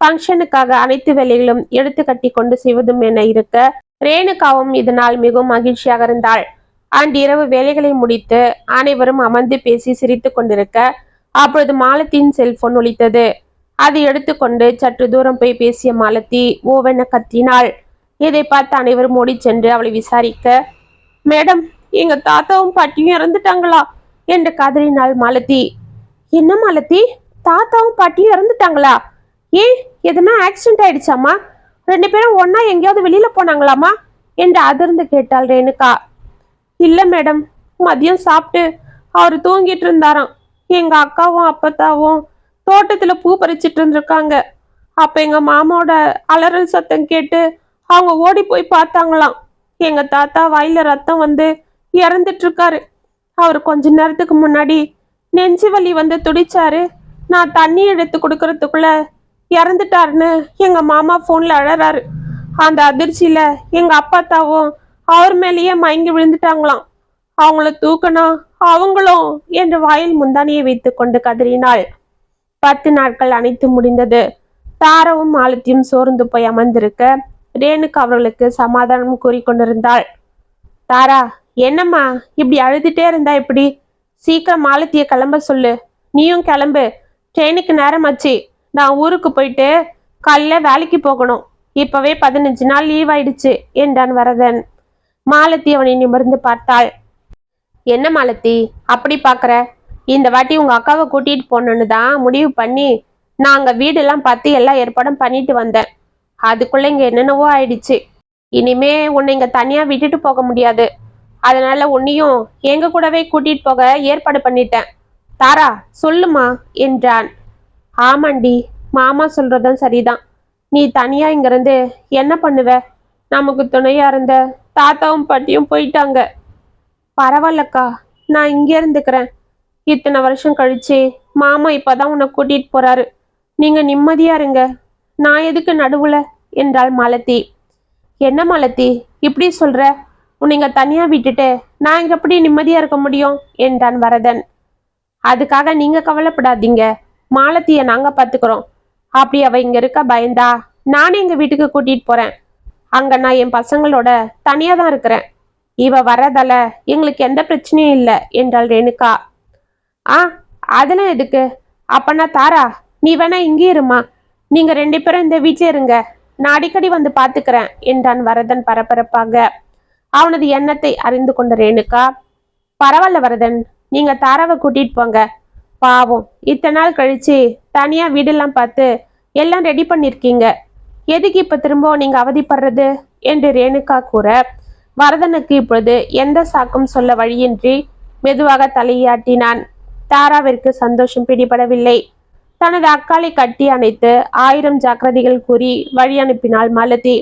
ஃபங்க்ஷனுக்காக அனைத்து வேலைகளும் எடுத்து கட்டி கொண்டு செய்வதும் என இருக்க ரேணுகாவும் இதனால் மிகவும் மகிழ்ச்சியாக இருந்தாள். அன்றிரவு வேலைகளை முடித்து அனைவரும் அமர்ந்து பேசி சிரித்து கொண்டிருக்க அப்பொழுது மாலத்தின் செல்போன் ஒலித்தது. அதை எடுத்துக்கொண்டு சற்று தூரம் போய் பேசிய மாலதி ஓவென கத்தினாள். இதை பார்த்து அனைவரும் ஓடி சென்று அவளை விசாரிக்க, மேடம், எங்க தாத்தாவும் பாட்டியும் இறந்துட்டாங்களா என்று கதறினாள் மாலதி. என்ன மாலதி, தாத்தாவும் பாட்டியும் இறந்துட்டாங்களா? ஏன், எதுனா ஆக்சிடென்ட் ஆயிடுச்சாமா? 2 பேரும் ஒன்னா எங்கேயாவது வெளியில போனாங்களாமா என்று அதிர்ந்து கேட்டாள் ரேணுகா. இல்ல மேடம், மதியம் சாப்பிட்டு அவர் தூங்கிட்டு இருந்தாராம். எங்க அக்காவும் அப்பத்தாவும் தோட்டத்துல பூ பறிச்சிட்டு இருந்திருக்காங்க. அப்ப எங்க மாமாவோட அலறல் சத்தம் கேட்டு அவங்க ஓடி போய் பார்த்தாங்களாம். எங்க தாத்தா வாயில ரத்தம் வந்து இறந்துட்டு இருக்காரு. அவர் கொஞ்ச நேரத்துக்கு முன்னாடி நெஞ்சு வலி வந்து துடிச்சாரு. நான் தண்ணி எடுத்து கொடுக்கறதுக்குள்ள இறந்துட்டாருன்னு எங்க மாமா போன்ல அழறாரு. அந்த அதிர்ச்சியில எங்க அப்பாத்தாவும் அவர் மேலேயே மயங்கி விழுந்துட்டாங்களாம். அவங்கள தூக்கணும் அவங்களும் என்று வாயில் முந்தானியை வைத்துக் கொண்டு கதறினாள். 10 நாட்கள் அனைத்து முடிந்தது. தாராவும் மாலத்தியும் சோர்ந்து போய் அமர்ந்திருக்க ரேணுக்கு அவர்களுக்கு சமாதானம் கூறிக்கொண்டிருந்தாள். தாரா, என்னம்மா இப்படி அழுதுட்டே இருந்தா எப்படி? சீக்கிரம் மாலத்திய கிளம்ப சொல்லு. நீயும் கிளம்பு, ட்ரெயினுக்கு நேரமாச்சு. நான் ஊருக்கு போயிட்டு காலையில வேலைக்கு போகணும். இப்பவே 15 நாள் லீவ் ஆயிடுச்சு என்றான் வரதன். மாலத்தி அவனை நிமிர்ந்து பார்த்தாள். என்ன மாலத்தி அப்படி பாக்குற? இந்த வாட்டி உங்க அக்காவை கூட்டிட்டு போனோன்னு தான் முடிவு பண்ணி நான் அங்க வீடெல்லாம் பார்த்து எல்லா ஏற்பாடும் பண்ணிட்டு வந்தேன். அதுக்குள்ள இங்க என்னென்னவோ ஆயிடுச்சு. இனிமே உன்னை இங்க தனியா விட்டுட்டு போக முடியாது. அதனால உன்னையும் எங்க கூடவே கூட்டிட்டு போக ஏற்பாடு பண்ணிட்டேன். தாரா, சொல்லுமா என்றான். ஆமாண்டி, மாமா சொல்றதும் சரிதான். நீ தனியா இங்க இருந்து என்ன பண்ணுவ? நமக்கு துணையா இருந்த தாத்தாவும் பாட்டியும் போயிட்டாங்க. பரவாயில்லக்கா, நான் இங்கே இருந்துக்கிறேன். இத்தனை வருஷம் கழிச்சு மாமா இப்பதான் உன்னை கூட்டிட்டு போறாரு. நீங்க நிம்மதியா இருங்க. நான் எதுக்கு நடுவுல என்றாள் மாலத்தி. என்ன மாலத்தி இப்படி சொல்ற? உன்னை தனியா விட்டுட்டு நான் இங்க எப்படி நிம்மதியா இருக்க முடியும் என்றான் வரதன். அதுக்காக நீங்க கவலைப்படாதீங்க. மாலத்திய நாங்க பாத்துக்கிறோம். அப்படி அவ இங்க இருக்க பயந்தா நானே எங்க வீட்டுக்கு கூட்டிட்டு போறேன். அங்க நான் என் பசங்களோட தனியா தான் இருக்கிறேன். இவ வர்றதால எங்களுக்கு எந்த பிரச்சனையும் இல்லை என்றாள் ரேணுகா. ஆ, அதெல்லாம் எதுக்கு? அப்பனா தாரா, நீ வேணா இங்கே இருமா. நீங்க 2 பேரும் இந்த வீட்டிலே இருங்க. நான் அடிக்கடி வந்து பாத்துக்கிறேன் என்றான் வரதன் பரபரப்பாக. அவனது எண்ணத்தை அறிந்து கொண்ட ரேணுகா, பரவாயில்ல வரதன், நீங்க தாராவை கூட்டிட்டு போங்க. பாவம், இத்தனை நாள் கழிச்சு தனியா வீடெல்லாம் பார்த்து எல்லாம் ரெடி பண்ணிருக்கீங்க. எதுக்கு இப்ப திரும்ப நீங்க அவதிப்படுறது என்று ரேணுகா கூற, வரதனுக்கு இப்பொழுது எந்த சாக்கும் சொல்ல வழியின்றி மெதுவாக தலையாட்டினான். தாராவிற்கு சந்தோஷம் பிடிபடவில்லை. தனது அக்காளை கட்டி அணைத்து 1000 ஜாக்கிரதைகள் கூறி வழி அனுப்பினாள் மாலதி.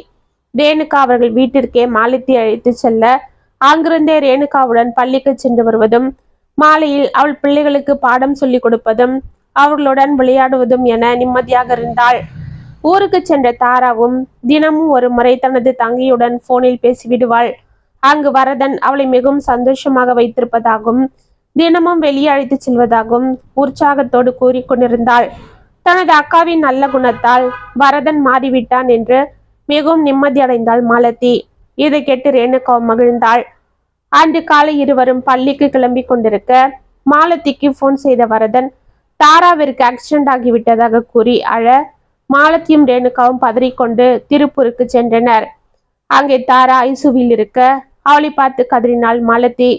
ரேணுகா அவர்கள் வீட்டிற்கே மாலத்தி அழைத்து செல்ல அங்கிருந்தே ரேணுகாவுடன் பள்ளிக்கு சென்று வருவதும், மாலையில் அவள் பிள்ளைகளுக்கு பாடம் சொல்லிக் கொடுப்பதும், அவர்களுடன் விளையாடுவதும் என நிம்மதியாக இருந்தாள். ஊருக்கு சென்ற தாராவும் தினமும் ஒரு முறை தனது தங்கையுடன் போனில் பேசிவிடுவாள். அங்கு வரதன் அவளை மிகவும் சந்தோஷமாக வைத்திருப்பதாகவும் தினமும் வெளியே அழைத்து செல்வதாகவும் உற்சாகத்தோடு கூறிக்கொண்டிருந்தாள். தனது அக்காவின் நல்ல குணத்தால் வரதன் மாறிவிட்டான் என்று மிகவும் நிம்மதி அடைந்தாள் மாலதி. இதை கேட்டு ரேணுகா மகிழ்ந்தாள். அன்று காலை இருவரும் பள்ளிக்கு கிளம்பி கொண்டிருக்க மாலதிக்கு போன் செய்த வரதன் தாராவிற்கு ஆக்சிடென்ட் ஆகிவிட்டதாக கூறி அழ, மாலத்தியும் ரேணுகாவும் பதறிக்கொண்டு திருப்பூருக்கு சென்றனர். அங்கே தாரா ஐசுவில் இருக்க அவளை பார்த்து கதறினாள் மாலதி.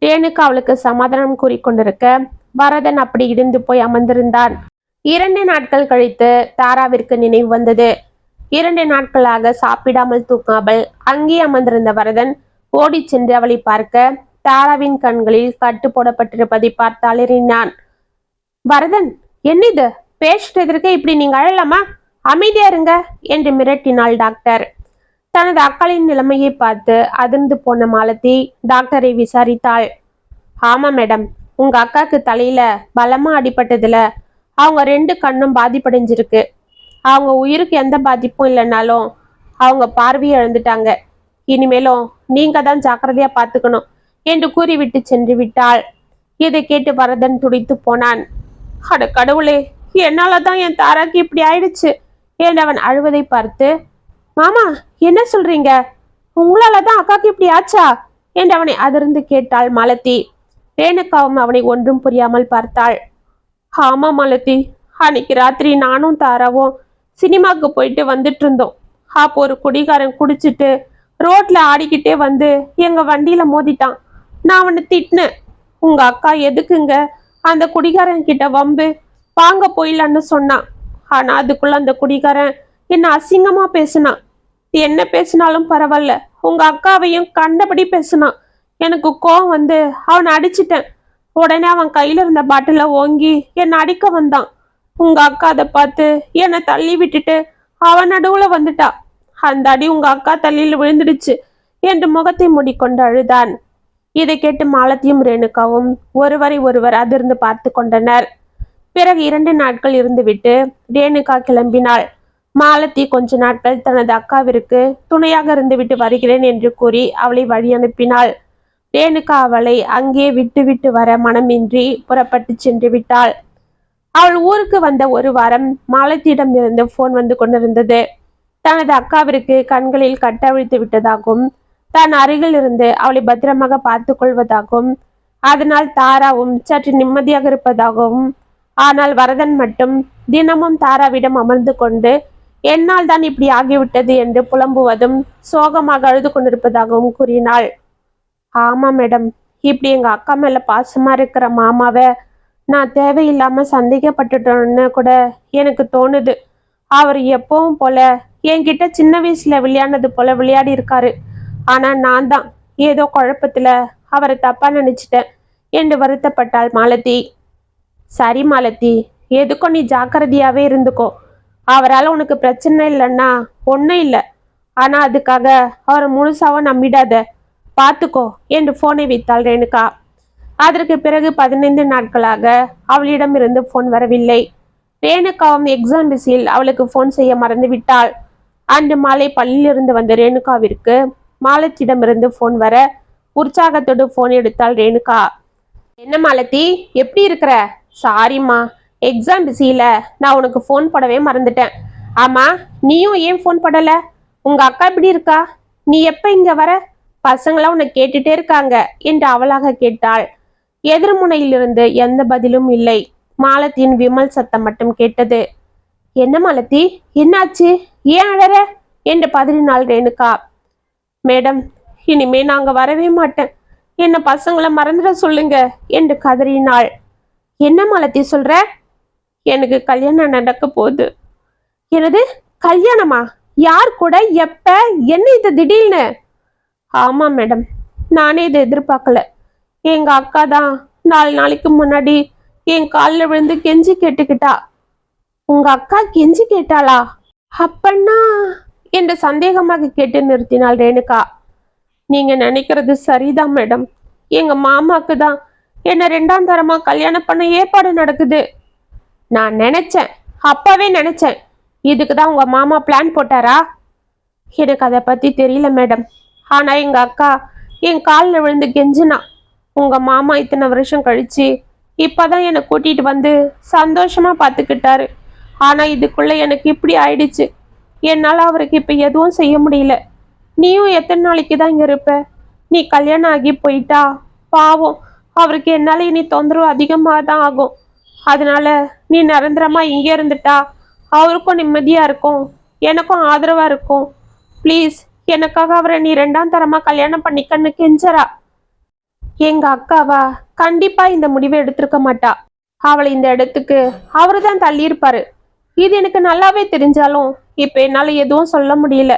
ரேணுகா அவளுக்கு சமாதானம் கூறிக்கொண்டிருக்க வரதன் அப்படி இடிந்து போய் அமர்ந்திருந்தான். 2 நாட்கள் கழித்து தாராவிற்கு நினைவு வந்தது. 2 நாட்களாக சாப்பிடாமல் தூக்காமல் அங்கே அமர்ந்திருந்த வரதன் ஓடி சென்று அவளை பார்க்க தாராவின் கண்களில் கட்டு போடப்பட்டிருப்பதை பார்த்து அலறினான். வரதன், என்னது? பேசிட்டு இருக்க இப்படி நீங்க அழலாமா? அமைதியா இருங்க என்று மிரட்டினாள் டாக்டர். தனது அக்காளின் நிலைமையை பார்த்து அதிர்ந்து போன மாலதி டாக்டரை விசாரித்தாள். ஆமா மேடம், உங்க அக்காக்கு தலையில பலமா அடிபட்டதுல அவங்க 2 கண்ணும் பாதிப்படைஞ்சிருக்கு. அவங்க உயிருக்கு எந்த பாதிப்பும் இல்லைனாலும் அவங்க பார்வையை இழந்துட்டாங்க. இனிமேலும் நீங்க தான் ஜாக்கிரதையா பார்த்துக்கணும் என்று கூறிவிட்டு சென்று விட்டாள். இதை கேட்டு வரதன் துடித்து போனான். அட கடவுளே, என்னாலதான் என் தாராக்கு இப்படி ஆயிடுச்சு என்று அவன் அழுவதை பார்த்து, மாமா என்ன சொல்றீங்க? உங்களாலதான் அக்காக்கு இப்படி ஆச்சா என்று அவனை அதிர்ந்து கேட்டாள் மாலதி. ரேணுகாவும் அவனை ஒன்றும் புரியாமல் பார்த்தாள். ஆமா மாலதி, அன்னைக்கு ராத்திரி நானும் தாராவும் சினிமாவுக்கு போயிட்டு வந்துட்டு இருந்தோம். அப்போ ஒரு குடிகாரன் குடிச்சிட்டு ரோட்ல ஆடிக்கிட்டே வந்து எங்க வண்டியில மோதிட்டான். நான் அவனை திட்டினேன். உங்க அக்கா எதுக்குங்க அந்த குடிகாரன் கிட்ட வம்பு, வாங்க போயிடலான்னு சொன்னான். ஆனா அதுக்குள்ள அந்த குடிகாரன் என்ன அசிங்கமா பேசினான். என்ன பேசினாலும் பரவாயில்ல, உங்க அக்காவையும் கண்டபடி பேசினான். எனக்கு கோவம் வந்து அவனை அடிச்சிட்டேன். உடனே அவன் கையில இருந்த பாட்டில ஓங்கி என்னை அடிக்க வந்தான். உங்க அக்கா அதை பார்த்து என்னை தள்ளி விட்டுட்டு அவன் நடுவுல வந்துட்டா. அந்த அடி உங்க அக்கா தள்ளியில விழுந்துடுச்சு என்று முகத்தை மூடிக்கொண்டு அழுதான். இதை கேட்டு மாலத்தியும் ரேணுகாவும் ஒருவரை ஒருவர் அதிர்ந்து பார்த்து கொண்டனர். பிறகு 2 நாட்கள் இருந்துவிட்டு ரேணுகா கிளம்பினாள். மாலத்தி கொஞ்ச நாட்கள் தனது அக்காவிற்கு துணையாக இருந்துவிட்டு வருகிறேன் என்று கூறி அவளை வழி அனுப்பினாள். ரேணுகா அவளை அங்கே விட்டு விட்டு வர மனமின்றி புறப்பட்டு சென்று விட்டாள். அவள் ஊருக்கு வந்த 1 வாரம் மாலத்தியிடம் இருந்து போன் வந்து கொண்டிருந்தது. தனது அக்காவிற்கு கண்களில் கட்டவிழ்த்து விட்டதாகவும் தான் அருகில் இருந்து அவளை பத்திரமாக பார்த்து கொள்வதாகவும் அதனால் தாராவும் சற்று நிம்மதியாக இருப்பதாகவும், ஆனால் வரதன் மட்டும் தினமும் தாராவிடம் அமர்ந்து கொண்டு என்னால் தான் இப்படி ஆகிவிட்டது என்று புலம்புவதும் சோகமாக அழுது கொண்டிருப்பதாகவும் கூறினாள். ஆமா மேடம், இப்படி எங்க அக்கா மேல பாசமா இருக்கிற மாமாவை நான் தேவையில்லாம சந்தேகப்பட்டுட்டோன்னு கூட எனக்கு தோணுது. அவர் எப்பவும் போல என்கிட்ட சின்ன வயசுல விளையாடினது போல விளையாடி இருக்காரு. ஆனா நான் தான் ஏதோ குழப்பத்துல அவரை தப்பா நினைச்சிட்டேன் என்று வருத்தப்பட்டாள் மாலதி. சரி மாலதி, எதுக்கும் நீ ஜாக்கிரதையாவே இருந்துக்கோ. அவரால் உனக்கு பிரச்சனை இல்லைன்னா ஒன்றும் இல்லை. ஆனா அதுக்காக அவரை முழுசாவோ நம்பிடாத, பார்த்துக்கோ என்று போனை வைத்தாள் ரேணுகா. அதற்கு பிறகு 15 நாட்களாக அவளிடம் இருந்து போன் வரவில்லை. ரேணுகாவும் எக்ஸாம் பிஸியில் அவளுக்கு போன் செய்ய மறந்து விட்டாள். அன்று மாலை பள்ளியிலிருந்து வந்த ரேணுகாவிற்கு மாலத்திடமிருந்து போன் வர உற்சாகத்தோடு போன் எடுத்தாள் ரேணுகா. என்ன மாலத்தி, எப்படி இருக்கிற? சாரிம்மா, எக்ஸாம் பிஸியில நான் உனக்கு போன் போடவே மறந்துட்டேன். ஆமா, நீயும் ஏன் போன் போடல? உங்க அக்கா எப்படி இருக்கா? நீ எப்ப இங்க வர? பசங்களாம் உன்னை கேட்டுட்டே இருக்காங்க என்று அவளாக கேட்டாள். எதிர்முனையிலிருந்து எந்த பதிலும் இல்லை. மாலத்தின் விமல் சத்தம் மட்டும் கேட்டது. என்ன மாலத்தி, என்னாச்சு? ஏன் அழற என்று பதறினாள் ரேணுகா. மேடம், இனிமே நாங்க வரவே மாட்டேன், என்ன பசங்களை மறந்துட சொல்லுங்க என்று கதறினாள். என்ன மாலத்தி சொல்ற? எனக்கு கல்யாணம் நடக்க போகுது. எனது கல்யாணமா? யார் கூட, எப்ப, என்ன இது திடீர்னு? ஆமா மேடம், நானே இதை எதிர்பார்க்கல. எங்க அக்கா தான் 4 நாளைக்கு முன்னாடி என் காலில் விழுந்து கெஞ்சி கேட்டுக்கிட்டா. உங்க அக்கா கெஞ்சி கேட்டாளா? அப்பன்னா என்று சந்தேகமாக கேட்டு நிறுத்தினாள் ரேணுகா. நீங்க நினைக்கிறது சரிதான் மேடம். எங்க மாமாக்கு தான் என்ன 2ஆம் தரமா கல்யாணம் பண்ண ஏற்பாடு நடக்குது. நான் நினைச்சேன், அப்பவே நினைச்சேன். இதுக்கு தான் உங்க மாமா பிளான் போட்டாரா? எனக்கு அதை பத்தி தெரியல மேடம். ஆனா எங்க அக்கா என் காலில் விழுந்து கெஞ்சினா. உங்க மாமா இத்தனை வருஷம் கழிச்சு இப்பதான் என்னை கூட்டிட்டு வந்து சந்தோஷமா பார்த்துக்கிட்டாரு. ஆனா இதுக்குள்ள எனக்கு இப்படி ஆயிடுச்சு. என்னால அவருக்கு இப்ப எதுவும் செய்ய முடியல. நீயும் எத்தனை நாளைக்கு தான் இங்க இருப்ப? நீ கல்யாணம் ஆகி போயிட்டா பாவம், அவருக்கு என்னால இனி தொந்தரவு அதிகமாக தான் ஆகும். அதனால நீ நிரந்தரமா இங்கே இருந்துட்டா அவருக்கும் நிம்மதியா இருக்கும், எனக்கும் ஆதரவா இருக்கும். ப்ளீஸ், எனக்காக அவரை நீ 2ஆம் தரமா கல்யாணம் பண்ணிக்கன்னு கெஞ்சரா. எங்க அக்காவா கண்டிப்பா இந்த முடிவை எடுத்திருக்க மாட்டா. அவளை இந்த இடத்துக்கு அவரு தான் தள்ளியிருப்பாரு. இது எனக்கு நல்லாவே தெரிஞ்சாலும் இப்ப என்னால எதுவும் சொல்ல முடியல.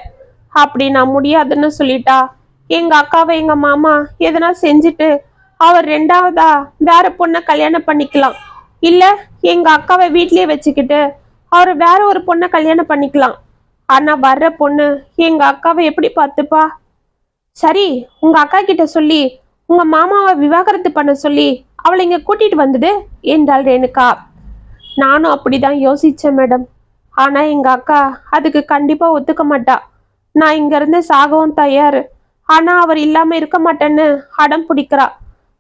அப்படி நான் முடியாதுன்னு சொல்லிட்டா எங்க அக்காவை எங்க மாமா எதனா செஞ்சுட்டு அவர் 2ஆவதா வேற பொண்ணை கல்யாணம் பண்ணிக்கலாம். இல்ல எங்க அக்காவை வீட்லயே வச்சுக்கிட்டு அவர் வேற ஒரு பொண்ணை கல்யாணம் பண்ணிக்கலாம். ஆனா வர்ற பொண்ணு எங்க அக்காவை எப்படி பார்த்துப்பா? சரி, உங்க அக்கா கிட்ட சொல்லி உங்க மாமாவை விவாகரத்து பண்ண சொல்லி அவளை இங்க கூட்டிட்டு வந்தது என்றாள் ரேணுகா. நானும் அப்படிதான் யோசிச்சேன் மேடம். ஆனா எங்க அக்கா அதுக்கு கண்டிப்பா ஒத்துக்க மாட்டா. நான் இங்க இருந்து சாகவும் தயாரு. ஆனா அவர் இல்லாம இருக்க மாட்டேன்னு அடம் பிடிக்கிறா.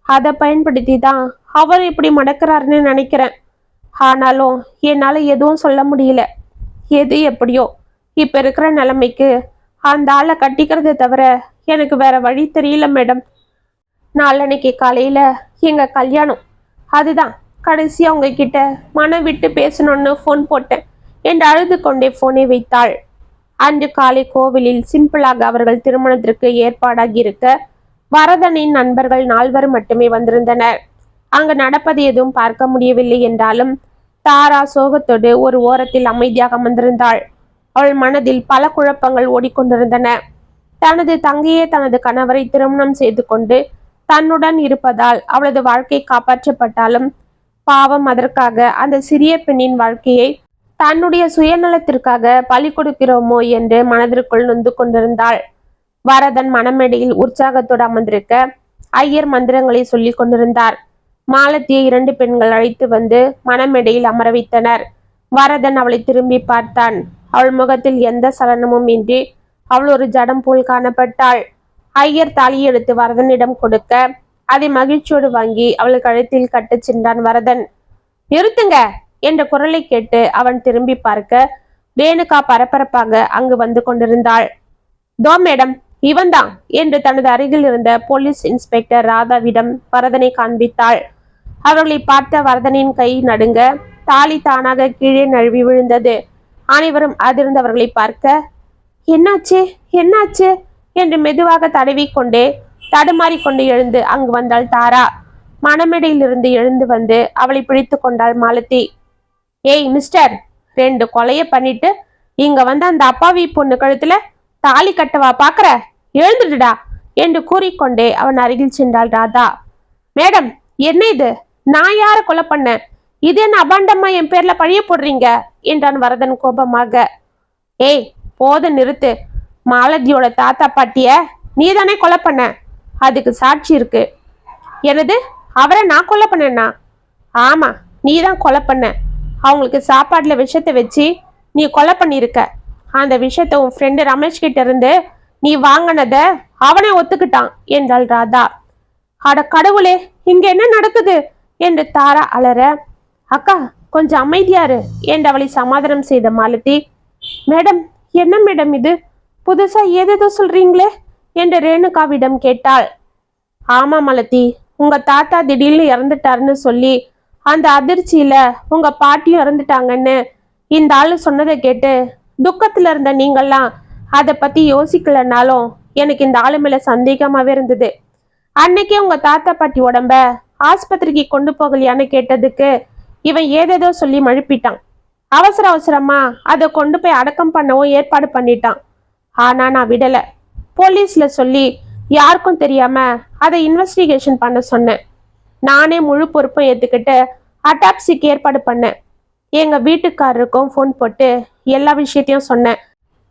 அதை பயன்படுத்தி தான் அவர் இப்படி மடக்கிறாருன்னு நினைக்கிறேன். ஆனாலும் என்னால எதுவும் சொல்ல முடியல. எது எப்படியோ இப்ப இருக்கிற நிலைமைக்கு அந்த ஆளை கட்டிக்கிறத தவிர எனக்கு வேற வழி தெரியல மேடம். நாளன்னைக்கு காலையில எங்க கல்யாணம். அதுதான் கடைசியா உங்ககிட்ட மனம் விட்டு பேசணும்னு போன் போட்டேன் என்று அழுது கொண்டே போனை வைத்தாள். அன்று காலை கோவிலில் சிம்பிளாக அவர்கள் திருமணத்திற்கு ஏற்பாடாகி இருக்க வரதனின் நண்பர்கள் 4 மட்டுமே வந்திருந்தனர். அங்கு நடப்பது எதுவும் பார்க்க முடியவில்லை என்றாலும் தாரா சோகத்தோடு ஒரு ஓரத்தில் அமைதியாக அமர்ந்திருந்தாள். அவள் மனதில் பல குழப்பங்கள் ஓடிக்கொண்டிருந்தன. தனது தங்கையே தனது கணவரை திருமணம் செய்து கொண்டு தன்னுடன் இருப்பதால் அவளது வாழ்க்கை காப்பாற்றப்பட்டாலும் பாவம் அதற்காக அந்த சிறிய பெண்ணின் வாழ்க்கையை தன்னுடைய சுயநலத்திற்காக பலி கொடுக்கிறோமோ என்று மனதிற்குள் நொந்து கொண்டிருந்தாள். வரதன் மணமேடையில் உற்சாகத்தோடு அமர்ந்திருக்க ஐயர் மந்திரங்களை சொல்லிக் கொண்டிருந்தார். மாலத்தியை 2 பெண்கள் அழைத்து வந்து மணமேடையில் அமர வைத்தனர். வரதன் அவளை திரும்பி பார்த்தான். அவள் முகத்தில் எந்த சலனமும் இன்றி அவள் ஒரு ஜடம் போல் காணப்பட்டாள். ஐயர் தாலியை எடுத்து வரதனிடம் கொடுக்க அதை மகிழ்ச்சியோடு வாங்கி அவள் கழுத்தில் கட்டச் சென்றான் வரதன். நிறுத்துங்க என்ற குரலை கேட்டு அவன் திரும்பி பார்க்க ரேணுகா பரபரப்பாக அங்கு வந்து கொண்டிருந்தாள். தோ மேடம், இவன்தான் என்று தனது அருகில் இருந்த போலீஸ் இன்ஸ்பெக்டர் ராதாவிடம் வரதனை காண்பித்தாள். அவர்களை பார்த்த வரதனின் கை நடுங்க தாலி தானாக கீழே நழுவி விழுந்தது. அனைவரும் அதிர்ந்தவர்களை பார்க்க என்னாச்சு என்னாச்சு என்று மெதுவாக தடவிக்கொண்டே தடுமாறிக்கொண்டு எழுந்து அங்கு வந்தாள் தாரா. மணமேடையிலிருந்து எழுந்து வந்து அவளை பிடித்து கொண்டாள் மாலதி. ஏய் மிஸ்டர், 2 கொலைய பண்ணிட்டு இங்க வந்து அந்த அப்பாவி பொண்ணு கழுத்துல தாலி கட்டவா பாக்குற? எழுந்துடுடா என்று கூறிக்கொண்டே அவன் அருகில் சென்றாள் ராதா. மேடம், என்ன இது? நான் யார கொலை பண்ண? இது என்ன அபாண்டமா என் பேர்ல பழிய போடுறீங்க என்றான் வரதன் கோபமாக. ஏய் போத நிறுத்து. மாலதியோட தாத்தா பாட்டிய நீதானே கொலை பண்ண, அதுக்கு சாட்சி இருக்கு. எனது? அவரை நான் கொலை பண்ணேன்னா? ஆமா, நீதான் கொலை பண்ண. அவங்களுக்கு சாப்பாட்டுல விஷத்தை வச்சு நீ கொலை பண்ணிருக்க. அந்த விஷயத்த உன் ஃப்ரெண்டு ரமேஷ் கிட்ட இருந்து நீ வாங்கினத அவனே ஒத்துக்கிட்டான் என்றாள் ராதா. அட கடவுளே, இங்க என்ன நடக்குது என்று தாரா அலற, அக்கா கொஞ்சம் அமைதியாரு என்று அவளை சமாதானம் செய்த மாலதி, மேடம் என்ன மேடம் இது, புதுசா ஏதேதோ சொல்றீங்களே என்று ரேணுகாவிடம் கேட்டாள். ஆமா மாலதி, உங்க தாத்தா திடீர்னு இறந்துட்டாருன்னு சொல்லி அந்த அதிர்ச்சியில உங்க பாட்டியும் இறந்துட்டாங்கன்னு இந்த ஆளு சொன்னதை கேட்டு துக்கத்துல இருந்த நீங்கள்லாம் அதை பத்தி யோசிக்கலனாலும் எனக்கு இந்த ஆளு மேல சந்தேகமாவே இருந்தது. அன்னைக்கே உங்க தாத்தா பாட்டி உடம்ப ஆஸ்பத்திரிக்கு கொண்டு போகலையான்னு கேட்டதுக்கு இவன் ஏதேதோ சொல்லி மழுப்பிட்டான். அவசர அவசரமா அதை கொண்டு போய் அடக்கம் பண்ணவும் ஏற்பாடு பண்ணிட்டான். ஆனா நான் விடல. போலீஸ்ல சொல்லி யாருக்கும் தெரியாம அதை இன்வெஸ்டிகேஷன் பண்ண சொன்னேன். நானே முழு பொறுப்பும் ஏத்துக்கிட்டு அட்டாப்சிக்கு ஏற்பாடு பண்ணேன். எங்க வீட்டுக்காரருக்கும் ஃபோன் போட்டு எல்லா விஷயத்தையும் சொன்னேன்.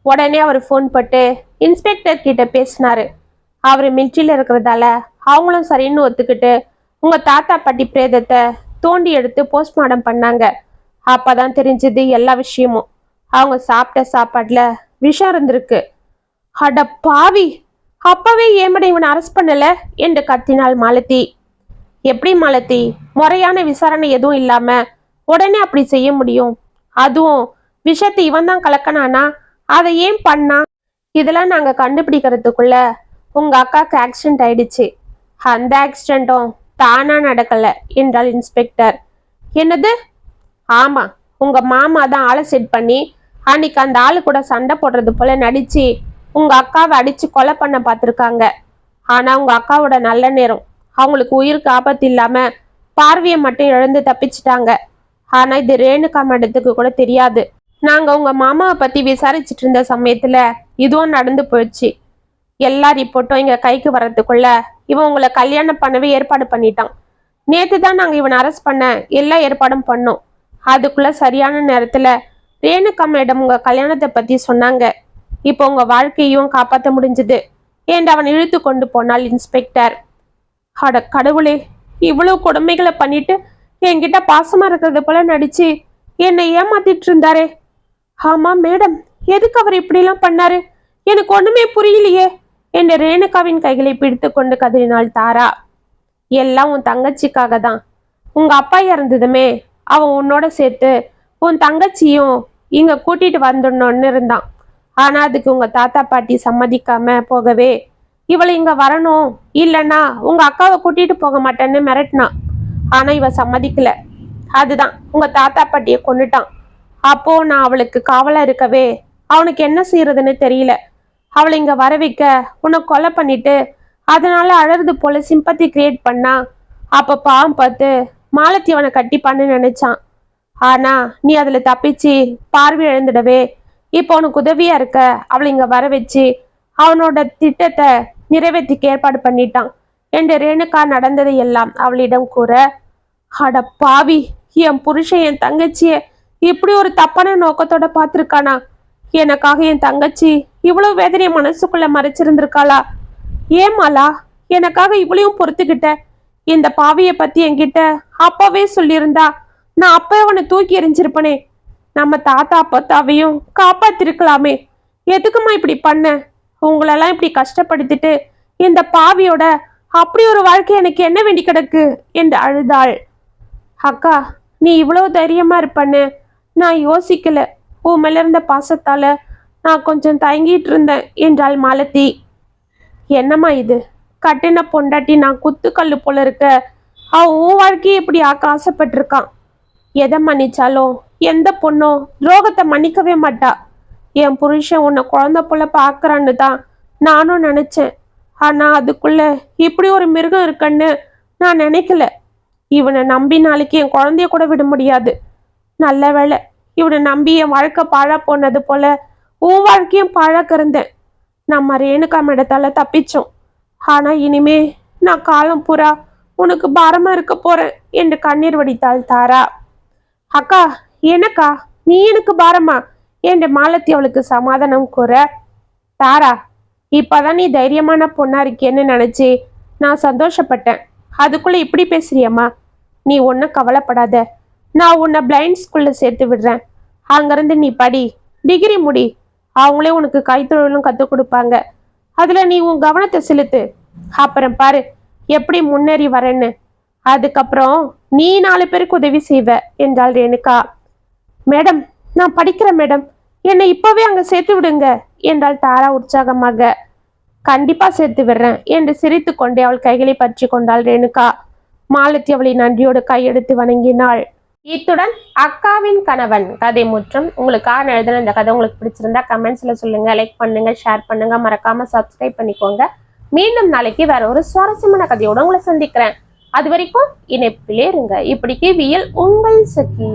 உடனே அவர் ஃபோன் போட்டு இன்ஸ்பெக்டர் கிட்ட பேசினாரு. அவர் மிலிட்ரியில இருக்கிறதால அவங்களும் சரின்னு ஒத்துக்கிட்டு உங்க தாத்தா பாட்டி பிரேதத்தை தோண்டி எடுத்து போஸ்ட்மார்ட்டம் பண்ணாங்க. அப்பதான் தெரிஞ்சது எல்லா விஷயமும். அவங்க சாப்பிட்ட சாப்பாட்டுல விஷம் இருந்திருக்கு. அட பாவி, அப்பவே ஏமட இவனை அரெஸ்ட் பண்ணல என்று கத்தினாள் மாலதி. எப்படி மாலதி, முறையான விசாரணை எதுவும் இல்லாம உடனே அப்படி செய்ய முடியும்? அதுவும் விஷத்தை இவன் தான் கலக்கனானா? அதை ஏன் பண்ணா? இதெல்லாம் நாங்க கண்டுபிடிக்கிறதுக்குள்ள உங்க அக்காக்கு ஆக்சிடென்ட் ஆயிடுச்சு. அந்த ஆக்சிடென்ட்டும் தானா நடக்கல என்றாள் இன்ஸ்பெக்டர். என்னது? ஆமா, உங்க மாமா தான் ஆளை செட் பண்ணி அன்னைக்கு அந்த ஆளு கூட சண்டை போடுறது போல நடிச்சு உங்க அக்காவை அடிச்சு கொலை பண்ண பார்த்துருக்காங்க. ஆனா உங்க அக்காவோட நல்ல நேரம், அவங்களுக்கு உயிருக்கு ஆபத்து இல்லாம பார்வையை மட்டும் இழந்து தப்பிச்சிட்டாங்க. ஆனா இது ரேணுகா மேடத்துக்கு கூட தெரியாது. நாங்க உங்க மாமாவை பத்தி விசாரிச்சுட்டு இருந்த சமயத்துல இதுவும் நடந்து போயிடுச்சு. எல்லா ரிப்போர்ட்டும் எங்க கைக்கு வர்றதுக்குள்ள இவன் உங்களை கல்யாணம் பண்ணவே ஏற்பாடு பண்ணிட்டான். நேத்து தான் நாங்க இவனை அரெஸ்ட் பண்ண எல்லா ஏற்பாடும் பண்ணோம். அதுக்குள்ள சரியான நேரத்துல ரேணுகா மேடம் உங்க கல்யாணத்தை பத்தி சொன்னாங்க. இப்போ உங்க வாழ்க்கையும் காப்பாற்ற முடிஞ்சது என்று அவன் இழுத்து கொண்டு போனாள் இன்ஸ்பெக்டர். அட கடவுளே, இவ்வளவு கொடுமைகளை பண்ணிட்டு என்கிட்ட பாசமா இருக்கிறது போல நடிச்சு என்னை ஏமாத்திட்டு இருந்தாரே. ஆமா மேடம், எதுக்கு அவர் இப்படிலாம் பண்ணாரு? எனக்கு ஒண்ணுமே புரியலையே என்று ரேணுகாவின் கைகளை பிடித்து கொண்டு கதறினாள் தாரா. எல்லாம் உன் தங்கச்சிக்காக தான். உங்க அப்பா இறந்ததுமே அவன் உன்னோட சேர்த்து உன் தங்கச்சியும் இங்க கூட்டிட்டு வந்துடணும்னு இருந்தான். ஆனா அதுக்கு உங்க தாத்தா பாட்டி சம்மதிக்காம போகவே இவளை இங்க வரணும், இல்லைன்னா உங்க அக்காவை கூட்டிட்டு போக மாட்டேன்னு மிரட்டினான். ஆனா இவ சம்மதிக்கல. அதுதான் உங்க தாத்தா பாட்டிய கொன்னுட்டான். அப்போ நான் அவளுக்கு காவலா இருக்கவே அவனுக்கு என்ன செய்யறதுன்னு தெரியல. அவளை இங்க வர வைக்க உன்னை கொலை பண்ணிட்டு அதனால அழறது போல சிம்பத்தி கிரியேட் பண்ணா. அப்ப பாவம் பார்த்து மாலத்தி அவனை கட்டிப்பான்னு நினைச்சான். ஆனா நீ அதுல தப்பிச்சு பார்வை இழந்துடவே இப்போ உனக்கு உதவியா இருக்க அவளை இங்க வர வச்சு அவனோட திட்டத்தை நிறைவேற்றிக்க ஏற்பாடு பண்ணிட்டான். என்று ரேணுகா நடந்ததை எல்லாம் அவளிடம் கூற, அட பாவி, என் புருஷன் என் தங்கச்சிய இப்படி ஒரு தப்பான நோக்கத்தோட பார்த்திருக்கானா? எனக்காக என் தங்கச்சி இவ்வளவு வேதனையை மனசுக்குள்ள மறைச்சிருந்திருக்காளா? ஏமாலா, எனக்காக இவ்வளையும் பொறுத்துக்கிட்ட. இந்த பாவிய பத்தி என்கிட்ட அப்பவே சொல்லியிருந்தா நான் அப்ப அவனை தூக்கி எறிஞ்சிருப்பனே. நம்ம தாத்தா அப்பத்தாவையும் காப்பாத்திருக்கலாமே. எதுக்குமா இப்படி பண்ண? உங்களெல்லாம் இப்படி கஷ்டப்படுத்திட்டு இந்த பாவியோட அப்படி ஒரு வாழ்க்கை எனக்கு என்ன வேண்டி கிடக்கு என்று அழுதாள். அக்கா, நீ இவ்வளவு தைரியமா இருப்பன்னு நான் யோசிக்கல. உன் மேல இருந்த பாசத்தால நான் கொஞ்சம் தயங்கிட்டு இருந்தேன் என்றாள் மாலதி. என்னம்மா இது, கட்டின பொண்டாட்டி நான் குத்துக்கல்லு போல இருக்க. அவன் உன் வாழ்க்கையை இப்படி ஆக்க ஆசைப்பட்டிருக்கான். எதை மன்னிச்சாலும் எந்த பொண்ணும் துரோகத்தை மன்னிக்கவே மாட்டா. என் புருஷன் உன்னை குழந்தை போல பாக்குறான்னு தான் நானும் நினைச்சேன். ஆனா அதுக்குள்ள இப்படி ஒரு மிருகம் இருக்குன்னு நான் நினைக்கல. இவனை நம்பி நாளைக்கு என் குழந்தைய கூட விட முடியாது. நல்ல வேலை, இவனை நம்பி என் வாழ்க்கை பாழா போனது போல உன் வாழ்க்கையும் பாழாக்க இருந்தேன். நம்ம ரேணுகா மேடத்தால தப்பிச்சோம். ஆனா இனிமே நான் காலம் பூரா உனக்கு பாரமா இருக்க போறேன் என்று கண்ணீர் வடித்தாள் தாரா. அக்கா, எனக்கா? நீ எனக்கு பாரமா என்று மாலதி அவளுக்கு சமாதானம் கூற, தாரா, இப்பதான் நீ தைரியமான பொண்ணா இருக்கேன்னு நினைச்சு நான் சந்தோஷப்பட்டேன். அதுக்குள்ள இப்படி பேசுறியம்மா? நீ ஒன்னும் கவலைப்படாத. நான் உன்னை பிளைண்ட் ஸ்கூல்ல சேர்த்து விடுறேன். அங்கிருந்து நீ படி, டிகிரி முடி. அவங்களே உனக்கு கைத்தொழிலும் கற்றுக் கொடுப்பாங்க. அதுல நீ உன் கவனத்தை செலுத்து. அப்புறம் பாரு எப்படி முன்னேறி வரேன்னு. அதுக்கப்புறம் நீ 4 பேருக்கு உதவி செய்வ என்றாள் ரேணுகா. மேடம், நான் படிக்கிறேன் மேடம், என்னை இப்பவே அங்க சேர்த்து விடுங்க என்றாள் தாரா உற்சாகமாக. கண்டிப்பா சேர்த்து விடுறேன் என்று சிரித்து கொண்டே அவள் கைகளை பற்றி கொண்டாள் ரேணுகா. மாலதி அவளை நன்றியோடு கையெடுத்து வணங்கினாள். இத்துடன் அக்காவின் கணவன் கதை முற்றும். உங்களுக்காக எழுதின இந்த கதை உங்களுக்கு பிடிச்சிருந்தா கமெண்ட்ஸ்ல சொல்லுங்க, லைக் பண்ணுங்க, ஷேர் பண்ணுங்க, மறக்காம சப்ஸ்கிரைப் பண்ணிக்கோங்க. மீண்டும் நாளைக்கு வேற ஒரு சுவாரஸ்யமான கதையோட உங்களை சந்திக்கிறேன். அது வரைக்கும் இணைப்பிலே இருங்க. இப்படிக்கு வியல் உங்கள் சகி.